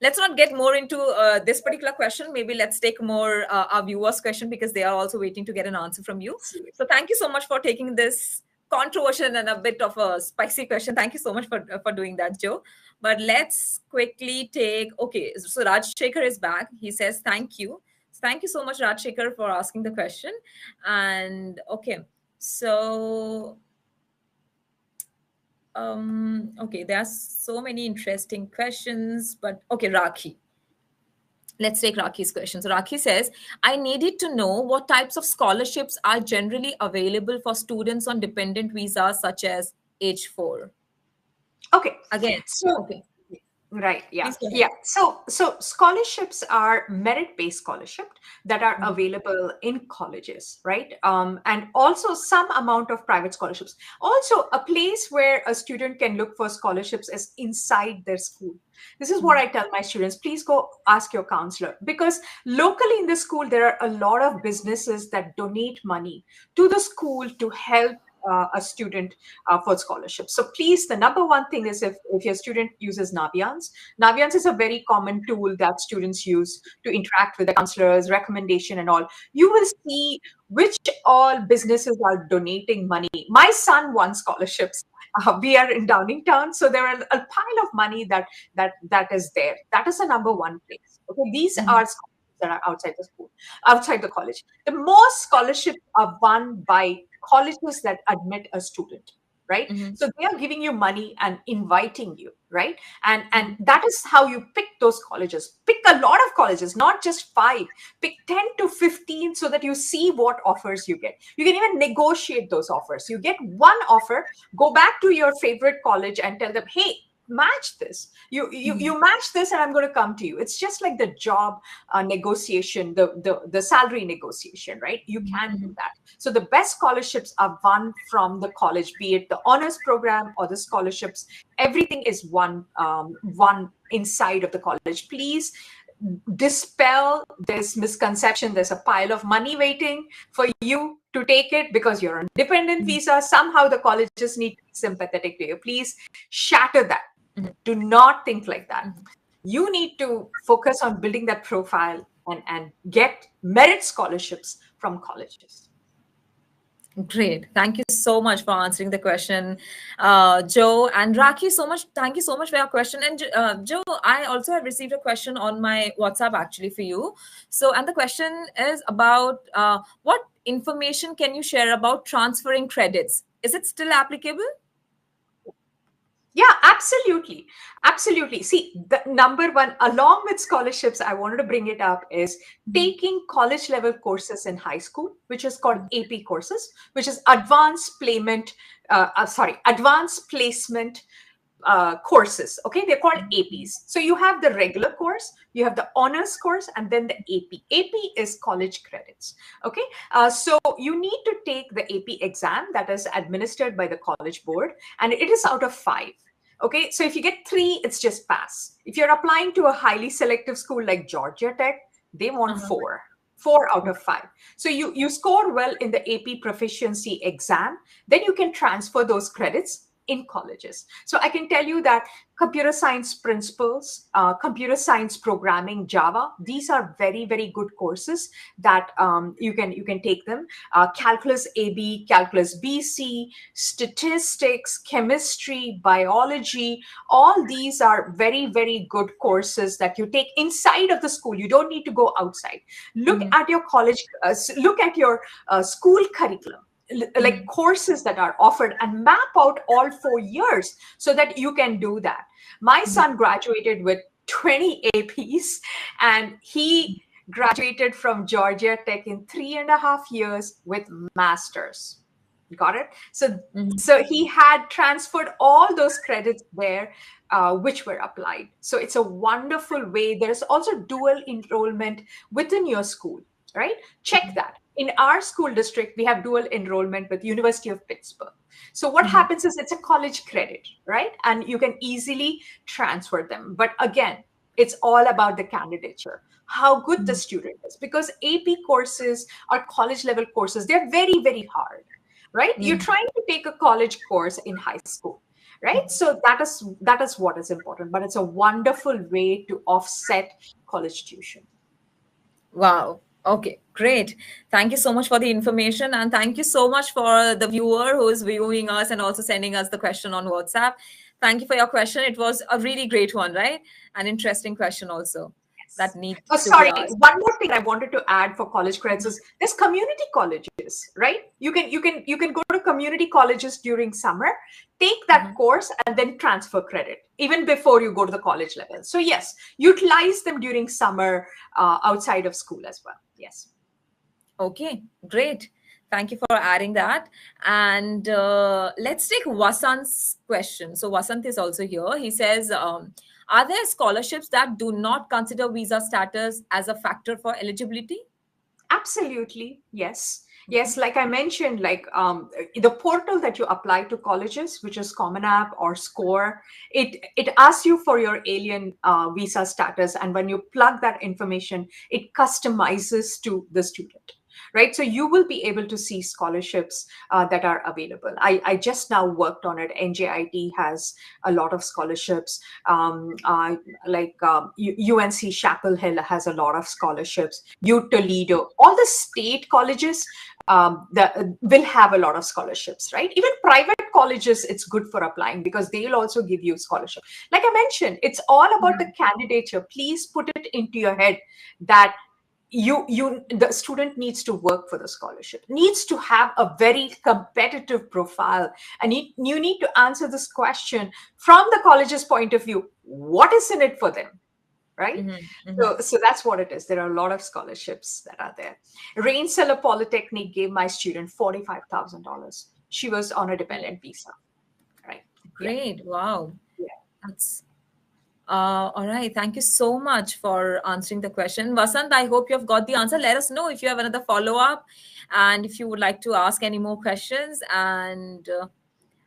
let's not get more into this particular question. Maybe let's take more our viewers' question, because they are also waiting to get an answer from you. So thank you so much for taking this controversial and a bit of a spicy question. Thank you so much for doing that, Joe. But let's quickly take, okay, so Raj Shekhar is back. He says, thank you. Thank you so much, Raj Shekhar, for asking the question. And okay, so okay, there are so many interesting questions, but okay, Rakhi. Let's take Rakhi's question. So Rakhi says, I needed to know what types of scholarships are generally available for students on dependent visas such as H4. Okay. Again, So okay. Right. Yeah. Please go ahead. Yeah. So scholarships are merit-based scholarships that are available in colleges, right? And also some amount of private scholarships. Also, a place where a student can look for scholarships is inside their school. This is what I tell my students. Please go ask your counselor, because locally in the school, there are a lot of businesses that donate money to the school to help a student for scholarships. So please, the number one thing is if your student uses Naviance is a very common tool that students use to interact with the counselors, recommendation and all. You will see which all businesses are donating money. My son won scholarships. We are in Downingtown, so there are a pile of money that is there. That is the number one place. Okay, these Mhm. are scholarships that are outside the school, outside the college. The most scholarships are won by colleges that admit a student, right? Mhm. So they are giving you money and inviting you, right? And Mhm. that is how you pick those colleges. Pick a lot of colleges, not just five. Pick 10 to 15 so that you see what offers you get. You can even negotiate those offers. You get one offer, go back to your favorite college and tell them, hey, match this. Mhm. You match this and I'm going to come to you. It's just like the job negotiation, the salary negotiation, right? You can do Mhm. that. So the best scholarships are won from the college, be it the honors program or the scholarships. Everything is one inside of the college. Please dispel this misconception. There's a pile of money waiting for you to take it because you're on dependent Mhm. visa. Somehow the colleges need to be sympathetic to you. Please shatter that. Mhm. Do not think like that. Mhm. You need to focus on building that profile and get merit scholarships from colleges. Great. Thank you so much for answering the question, Joe. And Raki, so much. Thank you so much for your question. And Joe, I also have received a question on my WhatsApp actually for you. So, and the question is about what information can you share about transferring credits? Is it still applicable? Yeah, absolutely. Absolutely. See, the number one, along with scholarships, I wanted to bring it up is Mhm. taking college level courses in high school, which is called AP courses, which is advanced placement courses. Okay, they're called APs. So you have the regular course, you have the honors course, and then the AP. AP is college credits. Okay, so you need to take the AP exam that is administered by the college board, and it is out of five. Okay, so if you get three, it's just pass. If you're applying to a highly selective school like Georgia Tech, they want Uh-huh. four out of five. So you score well in the AP proficiency exam, then you can transfer those credits in colleges. So I can tell you that computer science principles, computer science programming, Java, these are very, very good courses that you can take them. Calculus AB, calculus BC, statistics, chemistry, biology, all these are very, very good courses that you take inside of the school. You don't need to go outside. Look Mhm. at your college, look at your school curriculum, like Mhm. courses that are offered, and map out all 4 years so that you can do that. My Mhm. son graduated with 20 APs, and he graduated from Georgia Tech in 3.5 years with masters. Got it? So Mhm. so he had transferred all those credits there, which were applied. So it's a wonderful way. There's also dual enrollment within your school, right? Check that. In our school district, we have dual enrollment with University of Pittsburgh. So what Mhm. happens is it's a college credit, right? And you can easily transfer them. But again, it's all about the candidature, how good the Mhm. student is, because AP courses are college level courses. They're very, very hard, right? You're Mhm. trying to take a college course in high school, right? So that is what is important, but it's a wonderful way to offset college tuition. Wow. Okay, great. Thank you so much for the information. And thank you so much for the viewer who is viewing us and also sending us the question on WhatsApp. Thank you for your question. It was a really great one, right? An interesting question also that Yes. needs Oh, to be sorry. asked. One more thing I wanted to add for college credits is there's community colleges, right? You can go to community colleges during summer, take that Mhm. course, and then transfer credit even before you go to the college level. So yes, utilize them during summer outside of school as well. Yes. Okay, great. Thank you for adding that. And let's take Vasant's question. So Vasant is also here. He says, are there scholarships that do not consider visa status as a factor for eligibility? Absolutely, yes. Yes, like I mentioned, like the portal that you apply to colleges, which is Common App or Score, it asks you for your alien visa status, and when you plug that information, it customizes to the student, right? So you will be able to see scholarships that are available. I just now worked on it. NJIT has a lot of scholarships. UNC Chapel Hill has a lot of scholarships. U Toledo, all the state colleges that will have a lot of scholarships, right? Even private colleges, it's good for applying because they'll also give you scholarship. Like I mentioned, it's all about the candidature. Please put it into your head that the student needs to work for the scholarship, needs to have a very competitive profile, and you need to answer this question from the college's point of view: what is in it for them, right? So that's what it is. There are a lot of scholarships that are there. Rensselaer Polytechnic gave my student $45,000. She was on a dependent visa, right? Great. Wow. Yeah. That's all right. Thank you so much for answering the question. Vasant, I hope you have got the answer. Let us know if you have another follow-up and if you would like to ask any more questions. And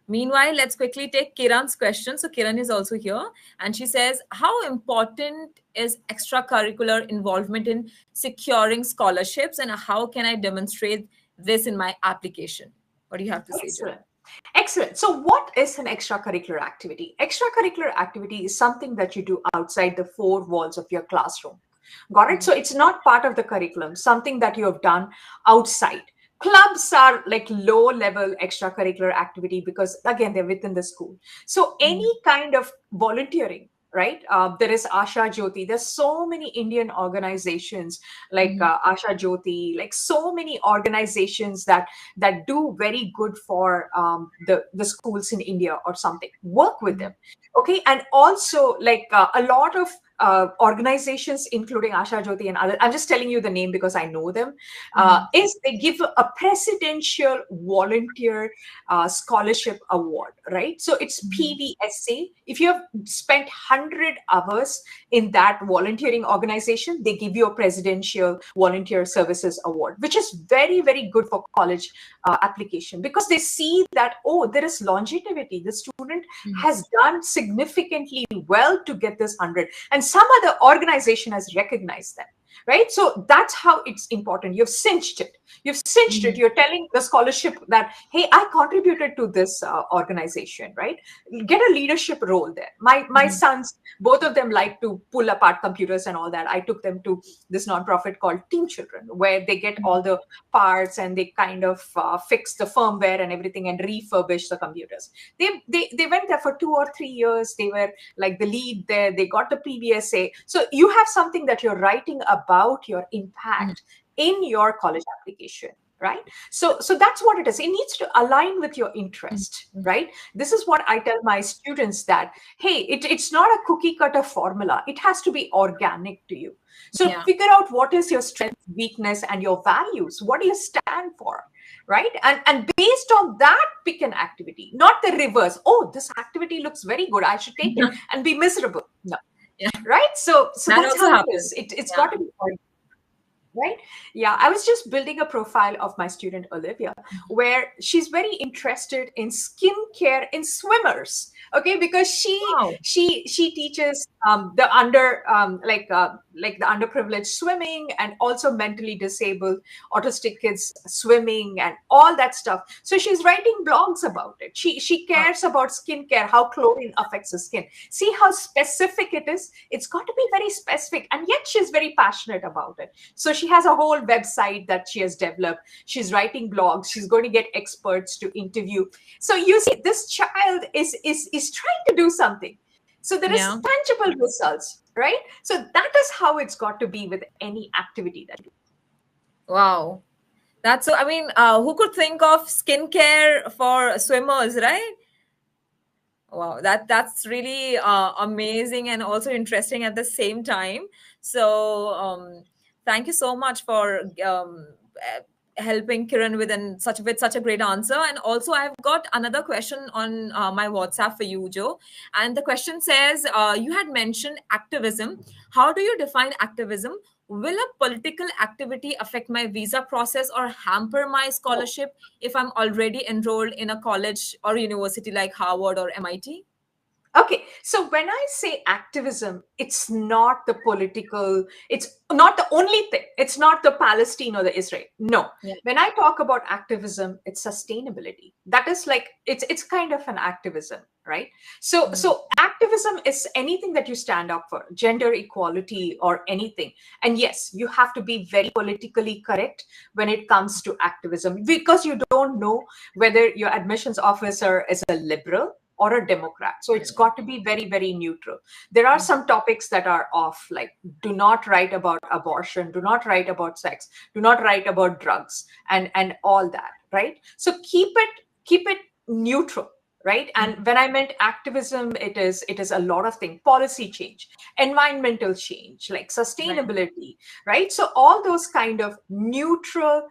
meanwhile, let's quickly take Kiran's question. So Kiran is also here and she says, how important is extracurricular involvement in securing scholarships and how can I demonstrate this in my application? What do you have to say, Joe? Excellent. So what is an extracurricular activity? Extracurricular activity is something that you do outside the four walls of your classroom. Got it? So it's not part of the curriculum, something that you have done outside. Clubs are like low level extracurricular activity because again, they're within the school. So any kind of volunteering, right? There is Asha Jyoti. There's so many Indian organizations like Asha Jyoti, like so many organizations that do very good for the schools in India or something. Work with them, okay? And also like a lot of organizations, including Asha Jyoti and other, I'm just telling you the name because I know them, is they give a presidential volunteer scholarship award, right? So it's PVSA. If you have spent 100 hours in that volunteering organization, they give you a presidential volunteer services award, which is very, very good for college application because they see that, oh, there is longevity. The student has done significantly well to get this 100. And some other organization has recognized them, right? So that's how it's important. You've cinched it. You're telling the scholarship that, hey, I contributed to this organization, right? Get a leadership role there. My sons, both of them like to pull apart computers and all that. I took them to this nonprofit called Team Children, where they get all the parts and they kind of fix the firmware and everything and refurbish the computers. They went there for 2 or 3 years. They were like the lead there. They got the PBSA. So you have something that you're writing about your impact in your college application, right? So that's what it is. It needs to align with your interest, right? This is what I tell my students that, hey, it's not a cookie cutter formula. It has to be organic to you. So figure out what is your strength, weakness, and your values. What do you stand for? Right? And based on that, pick an activity, not the reverse. Oh, this activity looks very good, I should take it and be miserable. No. Right? So that's how it is. It's got to be organic. Right? Yeah, I was just building a profile of my student Olivia, where she's very interested in skincare in swimmers. Okay, because she teaches the the underprivileged swimming and also mentally disabled autistic kids swimming and all that stuff. So she's writing blogs about it. She cares about skincare, how chlorine affects the skin. See how specific it is. It's got to be very specific, and yet she's very passionate about it. So she has a whole website that she has developed. She's writing blogs. She's going to get experts to interview. So you see, this child is trying to do something. So there is tangible results, right? So that is how it's got to be with any activity that you do. Wow. That's so, I mean, who could think of skincare for swimmers, right? Wow, that's really amazing and also interesting at the same time. So thank you so much for helping Kiran with such a great answer. And also, I've got another question on my WhatsApp for you, Joe. And the question says, you had mentioned activism. How do you define activism? Will a political activity affect my visa process or hamper my scholarship if I'm already enrolled in a college or university like Harvard or MIT? Okay, so when I say activism, it's not the political, it's not the only thing. It's not the Palestine or the Israel. No. Yeah. When I talk about activism, it's sustainability. That is like it's kind of an activism, right? So Mm, so activism is anything that you stand up for, gender equality or anything. And yes, you have to be very politically correct when it comes to activism because you don't know whether your admissions officer is a liberal or a Democrat. So it's got to be very, very neutral. There are mm, some topics that are off, like do not write about abortion, do not write about sex, do not write about drugs, and all that, right? So keep it neutral. Right. mm, And when I meant activism, it is a lot of things, policy change, environmental change, like right. sustainability, right? So all those kind of neutral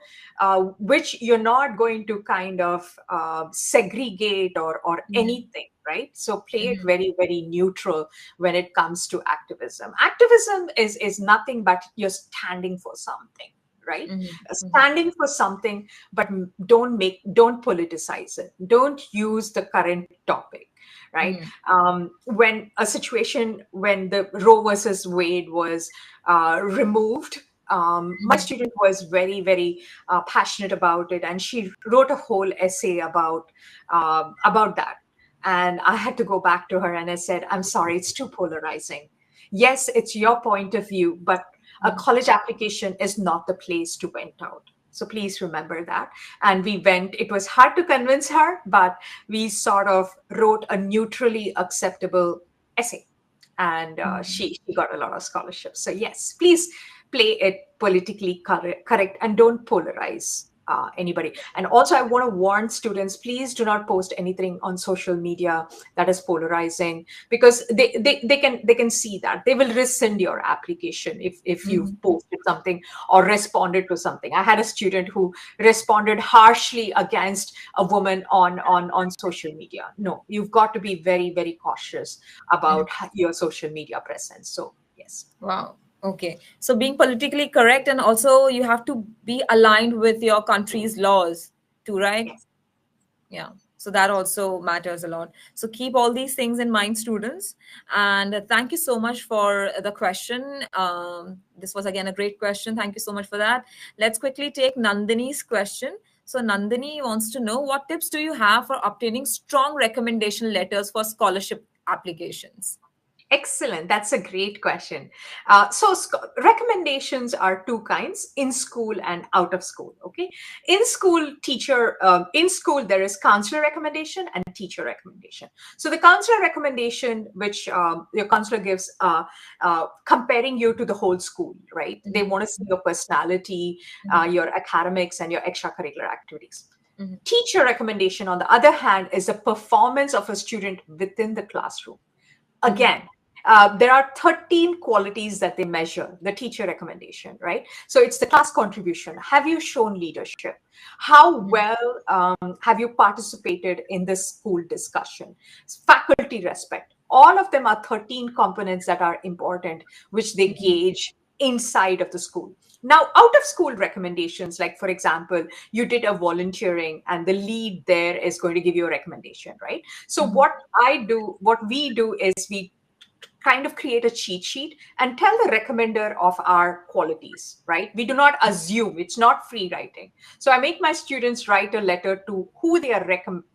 which you're not going to kind of segregate or Mm, anything, right? So play it mhm, very, very neutral when it comes to activism. Activism is nothing but you're standing for something, right? mhm, mhm, Standing for something, but don't politicize it. Don't use the current topic, right? mhm, When a situation when the Roe versus Wade was removed, my mhm, student was very, very passionate about it, and she wrote a whole essay about that. And I had to go back to her and I said, "I'm sorry, it's too polarizing. Yes, it's your point of view, but a mhm, college application is not the place to vent out. So please remember that." And we went. It was hard to convince her, but we sort of wrote a neutrally acceptable essay, and mhm. she got a lot of scholarships. So yes, please play it politically correct and don't polarize anybody. And also, I want to warn students: please do not post anything on social media that is polarizing, because they can see that they will rescind your application if you've Mhm. posted something or responded to something. I had a student who responded harshly against a woman on social media. No, you've got to be very, very cautious about your social media presence. So yes. Wow. Okay. So being politically correct, and also you have to be aligned with your country's laws too, right? Yes. Yeah. So that also matters a lot. So keep all these things in mind, students. And thank you so much for the question. This was again a great question. Thank you so much for that. Let's quickly take Nandini's question. So Nandini wants to know, what tips do you have for obtaining strong recommendation letters for scholarship applications? Excellent. That's a great question. Recommendations are two kinds: in school and out of school. Okay, in school there is counselor recommendation and teacher recommendation. So the counselor recommendation, which your counselor gives, comparing you to the whole school, right? They Mhm, want to see your personality, mhm, your academics, and your extracurricular activities. mhm, Teacher recommendation, on the other hand, is the performance of a student within the classroom. mhm, Again, there are 13 qualities that they measure, the teacher recommendation, right? So it's the class contribution. Have you shown leadership? How mhm, well have you participated in the school discussion? Faculty respect. All of them are 13 components that are important, which they mhm, gauge inside of the school. Now, out of school recommendations, like for example, you did a volunteering and the lead there is going to give you a recommendation, right? So mhm, what we do is we kind of create a cheat sheet and tell the recommender of our qualities, right? We do not assume, it's not free writing. So I make my students write a letter to who they are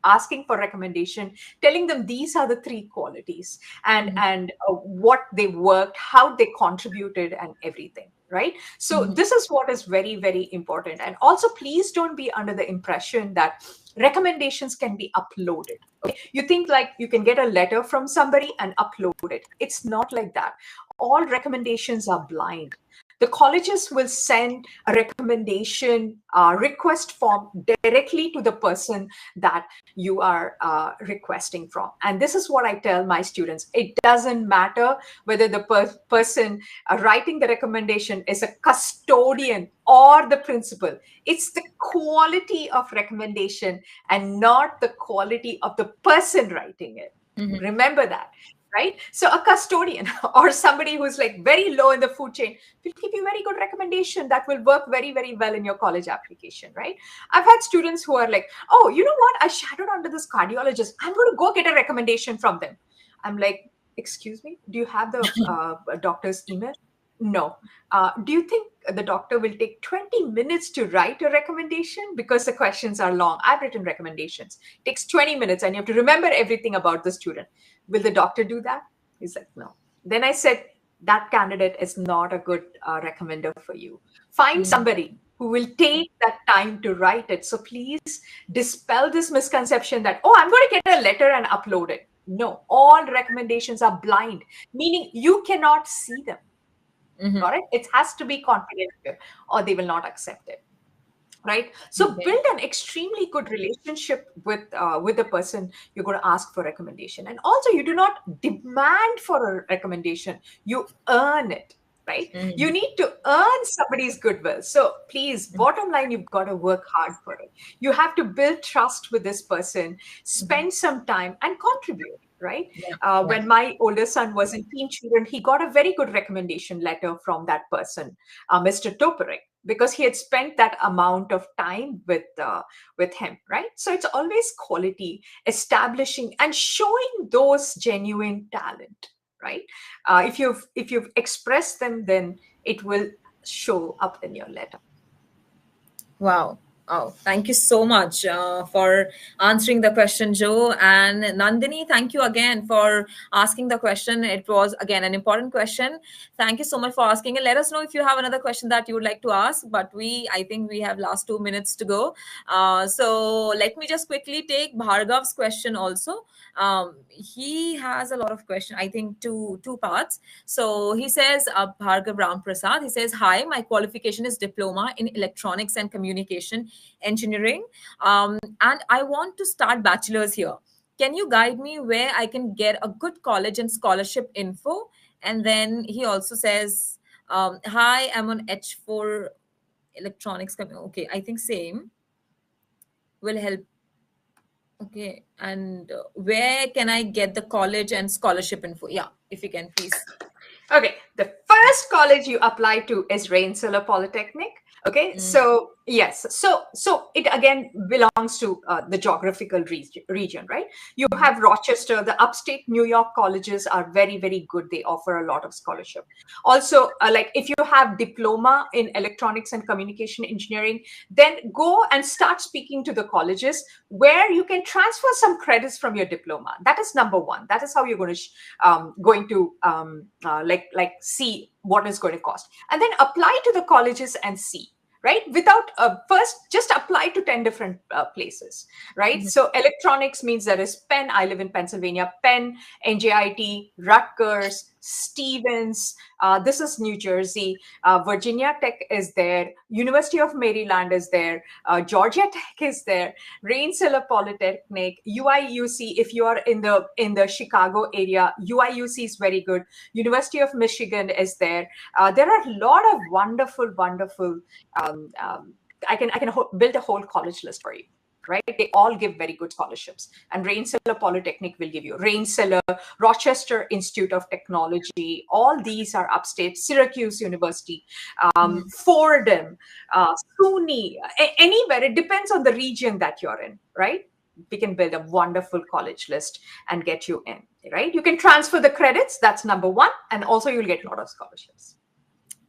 asking for recommendation, telling them these are the three qualities, mhm, and what they worked, how they contributed, and everything. Right. So mhm, this is what is very, very important. And also, please don't be under the impression that recommendations can be uploaded. You think like you can get a letter from somebody and upload it. It's not like that. All recommendations are blind. The colleges will send a recommendation request form directly to the person that you are requesting from. And this is what I tell my students: it doesn't matter whether the person writing the recommendation is a custodian or the principal. It's the quality of recommendation and not the quality of the person writing it. mhm, Remember that, right? So a custodian or somebody who's like very low in the food chain will give you very good recommendation that will work very, very well in your college application, right? I've had students who are like, "Oh, you know what? I shadowed under this cardiologist. I'm going to go get a recommendation from them." I'm like, excuse me, do you have the doctor's email? No. Do you think the doctor will take 20 minutes to write a recommendation? Because the questions are long. I've written recommendations. It takes 20 minutes and you have to remember everything about the student. Will the doctor do that? He's like, no. Then I said, that candidate is not a good recommender for you. Find Mm, somebody who will take that time to write it. So please dispel this misconception that, oh, I'm going to get a letter and upload it. No, all recommendations are blind, meaning you cannot see them. mhm. Got it? It has to be confidential or they will not accept it. Right. So Okay. build an extremely good relationship with the person you're going to ask for recommendation. And also you do not demand for a recommendation, you earn it. Right. You Mhm, need to earn somebody's goodwill. So please, mhm, bottom line, you've got to work hard for it. You have to build trust with this person, mhm. spend some time and contribute. Right. Yeah, yeah. When my older son was in teen children, he got a very good recommendation letter from that person, Mr. Toperek, because he had spent that amount of time with him, right? So it's always quality, establishing and showing those genuine talent, right? If you've expressed them, then it will show up in your letter. Wow. Oh, thank you so much for answering the question, Joe. And Nandini, thank you again for asking the question. It was, again, an important question. Thank you so much for asking it. Let us know if you have another question that you would like to ask. But I think we have last 2 minutes to go. So let me just quickly take Bhargav's question also. He has a lot of questions, I think two parts. So he says, Bhargav Ram Prasad, he says, hi, my qualification is diploma in electronics and communication engineering. And I want to start bachelor's here. Can you guide me where I can get a good college and scholarship info? And then he also says, hi, I'm on H4 electronics. Okay, I think same will help. Okay, and where can I get the college and scholarship info? Yeah, if you can, please. Okay, the first college you apply to is Rensselaer Polytechnic. Okay, Mm, so yes, so it again belongs to the geographical region, right? You mhm, have Rochester, the upstate New York colleges are very, very good. They offer a lot of scholarship. Also, like if you have diploma in electronics and communication engineering, then go and start speaking to the colleges where you can transfer some credits from your diploma. That is number one. That is how you're going to like see what is going to cost, and then apply to the colleges and see, right? Without first just apply to 10 different places, right? mhm, So electronics means there is Penn. I live in Pennsylvania. Penn, NJIT, Rutgers, Stevens, this is New Jersey, Virginia Tech is there, University of Maryland is there, Georgia Tech is there, Rensselaer Polytechnic, UIUC. If you are in the Chicago area, UIUC is very good. University of Michigan is there. There are a lot of wonderful. Um, um, I can build a whole college list for you. Right? They all give very good scholarships, and Rensselaer Polytechnic will give you Rensselaer, Rochester Institute of Technology. All these are upstate. Syracuse University, mhm. Fordham, SUNY, anywhere. It depends on the region that you're in, right? We can build a wonderful college list and get you in, right? You can transfer the credits. That's number one. And also you'll get a lot of scholarships.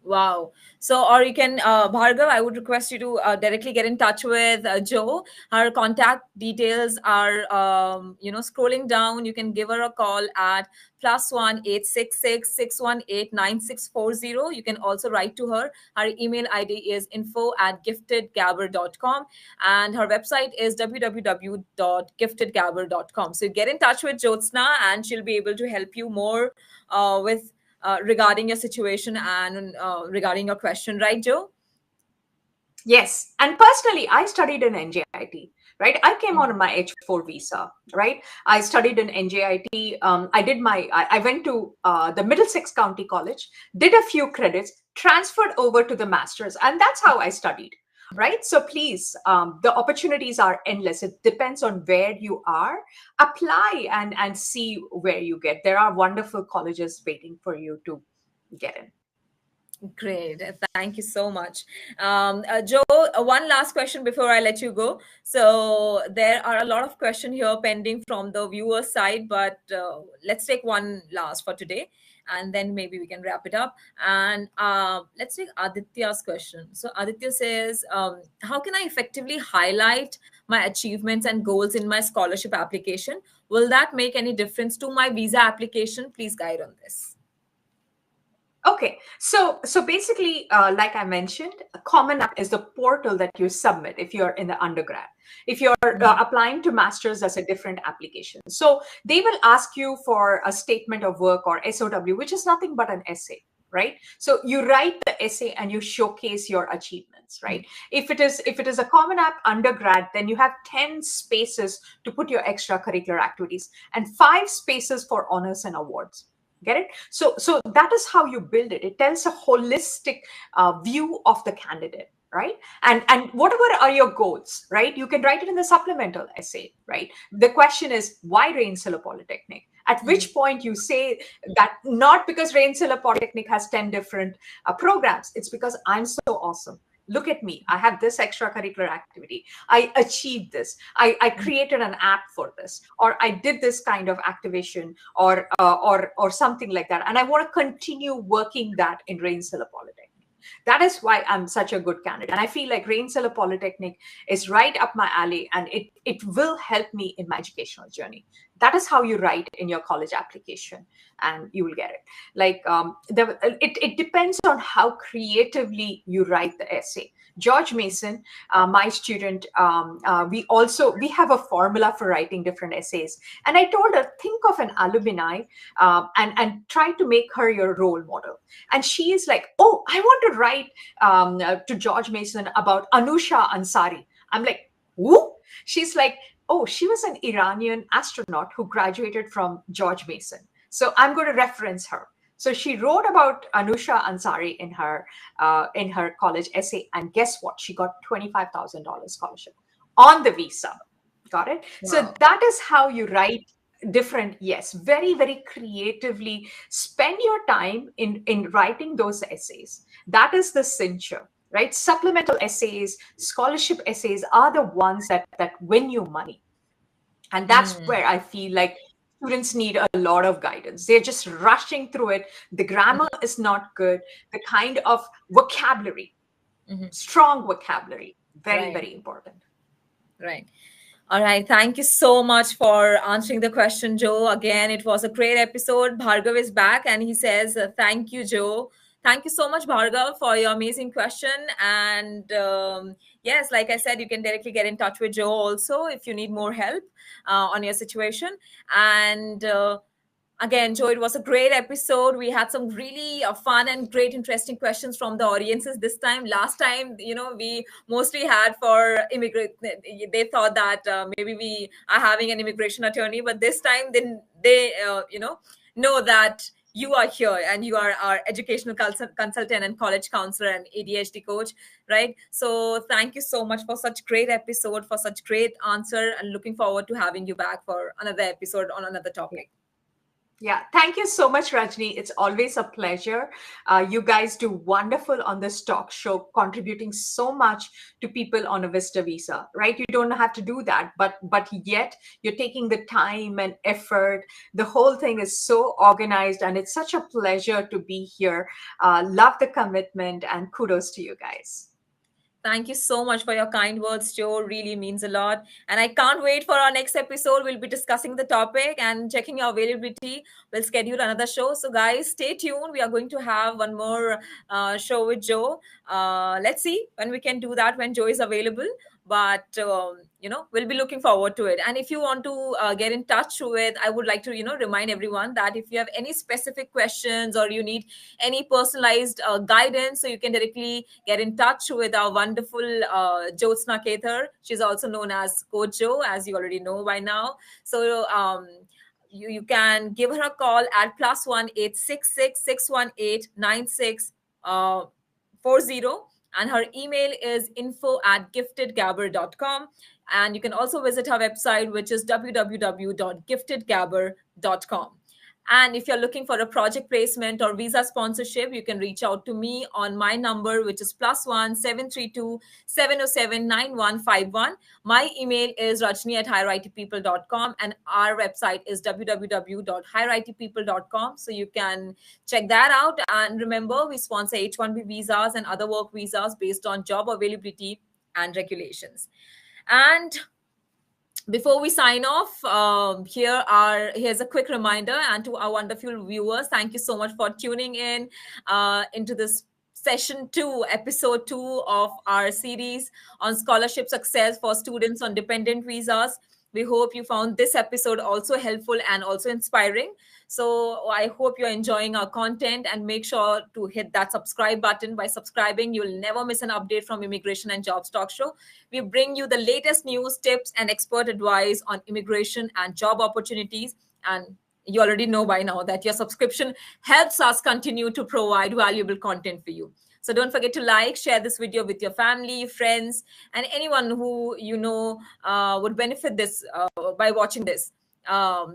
Wow. So, or you can, Bhargav, I would request you to directly get in touch with Joe. Her contact details are, scrolling down. You can give her a call at +1 866 618 9640. You can also write to her. Her email ID is info@giftedgabber.com, and her website is www.giftedgabber.com. So, get in touch with Jyotsna and she'll be able to help you more with regarding your situation and regarding your question, right, Joe? Yes. And personally, I studied in NJIT, right? I came Mhm. on my H4 visa, right? I studied in NJIT. I went to the Middlesex County College, did a few credits, transferred over to the master's, and that's how I studied. Right. So please, the opportunities are endless. It depends on where you are. Apply and see where you get. There are wonderful colleges waiting for you to get in. Great. Thank you so much. Joe, one last question before I let you go. So there are a lot of questions here pending from the viewer side, but let's take one last for today, and then maybe we can wrap it up. And let's take Aditya's question. So Aditya says, how can I effectively highlight my achievements and goals in my scholarship application? Will that make any difference to my visa application? Please guide on this. Okay, so basically, like I mentioned, Common App is the portal that you submit if you're in the undergrad. If you're applying to masters, that's a different application. So they will ask you for a statement of work or SOW, which is nothing but an essay, right? So you write the essay and you showcase your achievements, right? If it is a Common App undergrad, then you have 10 spaces to put your extracurricular activities and 5 spaces for honors and awards. Get it? So that is how you build it. It tells a holistic view of the candidate, right? And whatever are your goals, right? You can write it in the supplemental essay, right? The question is, why Rainsiller Polytechnic? At which point you say that not because Rainsiller Polytechnic has 10 different programs, it's because I'm so awesome. Look at me. I have this extracurricular activity. I achieved this. I created an app for this, or I did this kind of activation, or something like that. And I want to continue working that in Rainsiller Polytechnic. That is why I'm such a good candidate. And I feel like Rainsiller Polytechnic is right up my alley, and it will help me in my educational journey. That is how you write in your college application, and you will get it. Like it depends on how creatively you write the essay. George Mason, my student, we have a formula for writing different essays. And I told her, think of an alumni and try to make her your role model. And she is like, oh, I want to write to George Mason about Anusha Ansari. I'm like, who? She's like, oh, she was an Iranian astronaut who graduated from George Mason. So I'm going to reference her. So she wrote about Anusha Ansari in her college essay, and guess what? She got $25,000 scholarship on the visa. Got it? Wow. So that is how you write different. Yes, very, very creatively. Spend your time in writing those essays. That is the cincher. Right? Supplemental essays, scholarship essays are the ones that win you money. And that's where I feel like students need a lot of guidance. They're just rushing through it. The grammar is not good. The kind of vocabulary, strong vocabulary, very, very important. Right. All right. Thank you so much for answering the question, Joe. Again, it was a great episode. Bhargav is back and he says, thank you, Joe. Thank you so much, Bhargav, for your amazing question. And yes, like I said, you can directly get in touch with Joe also if you need more help on your situation. And again, Joe, it was a great episode. We had some really fun and great, interesting questions from the audiences this time. Last time, we mostly had for immigrant. They thought that maybe we are having an immigration attorney, but this time, then they know that you are here and you are our educational consultant and college counselor and ADHD coach, right? So thank you so much for such great episode, for such great answer, and looking forward to having you back for another episode on another topic. Yeah, thank you so much, Rajni. It's always a pleasure. You guys do wonderful on this talk show, contributing so much to people on a Vista visa, right? You don't have to do that, but yet you're taking the time and effort. The whole thing is so organized, and it's such a pleasure to be here. Love the commitment, and kudos to you guys. Thank you so much for your kind words, Joe. Really means a lot. And I can't wait for our next episode. We'll be discussing the topic and checking your availability. We'll schedule another show. So, guys, stay tuned. We are going to have one more show with Joe. Let's see when we can do that, when Joe is available. But, we'll be looking forward to it. And if you want to get in touch with, I would like to, remind everyone that if you have any specific questions or you need any personalized guidance, so you can directly get in touch with our wonderful Jyotsna Kether. She's also known as Coach Joe, as you already know by now. So you can give her a call at +1 866 618 9640. And her email is info@giftedgabber.com. And you can also visit her website, which is www.giftedgabber.com. And if you're looking for a project placement or visa sponsorship, you can reach out to me on my number, which is +1 732 707 9151. My email is rajni@higherITpeople.com, and our website is www.higherITpeople.com. So you can check that out. And remember, we sponsor H-1B visas and other work visas based on job availability and regulations. And before we sign off, here's a quick reminder, and to our wonderful viewers, thank you so much for tuning in into this session 2, episode 2 of our series on scholarship success for students on dependent visas. We hope you found this episode also helpful and also inspiring. So I hope you're enjoying our content, and make sure to hit that subscribe button. By subscribing, you'll never miss an update from Immigration and Jobs Talk Show. We bring you the latest news, tips, and expert advice on immigration and job opportunities. And you already know by now that your subscription helps us continue to provide valuable content for you. So don't forget to like, share this video with your family, friends, and anyone who you know would benefit this by watching this.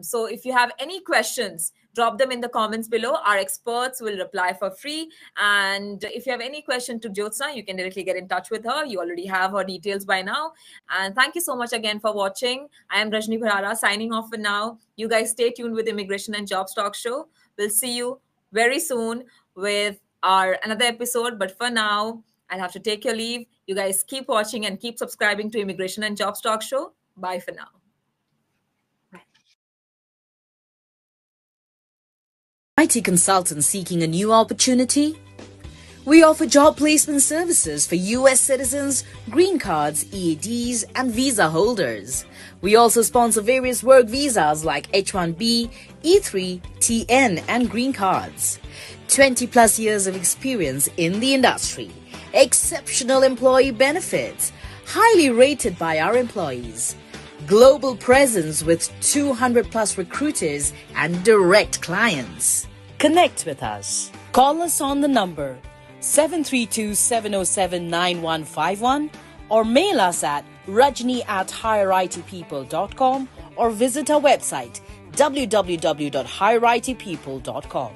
So if you have any questions, drop them in the comments below. Our experts will reply for free. And if you have any question to Jyotsna, you can directly get in touch with her. You already have her details by now. And thank you so much again for watching. I am Rajni Bharara signing off for now. You guys stay tuned with Immigration and Jobs Talk Show. We'll see you very soon with another episode. But for now, I'll have to take your leave. You guys keep watching and keep subscribing to Immigration and Jobs Talk Show. Bye for now. IT consultant seeking a new opportunity? We offer job placement services for US citizens, green cards, EADs, and visa holders. We also sponsor various work visas like H-1B, E3, TN, and green cards. 20 plus years of experience in the industry. Exceptional employee benefits. Highly rated by our employees. Global presence with 200 plus recruiters and direct clients. Connect with us. Call us on the number 732-707-9151 or mail us at rajni@higheritpeople.com or visit our website www.higheritpeople.com.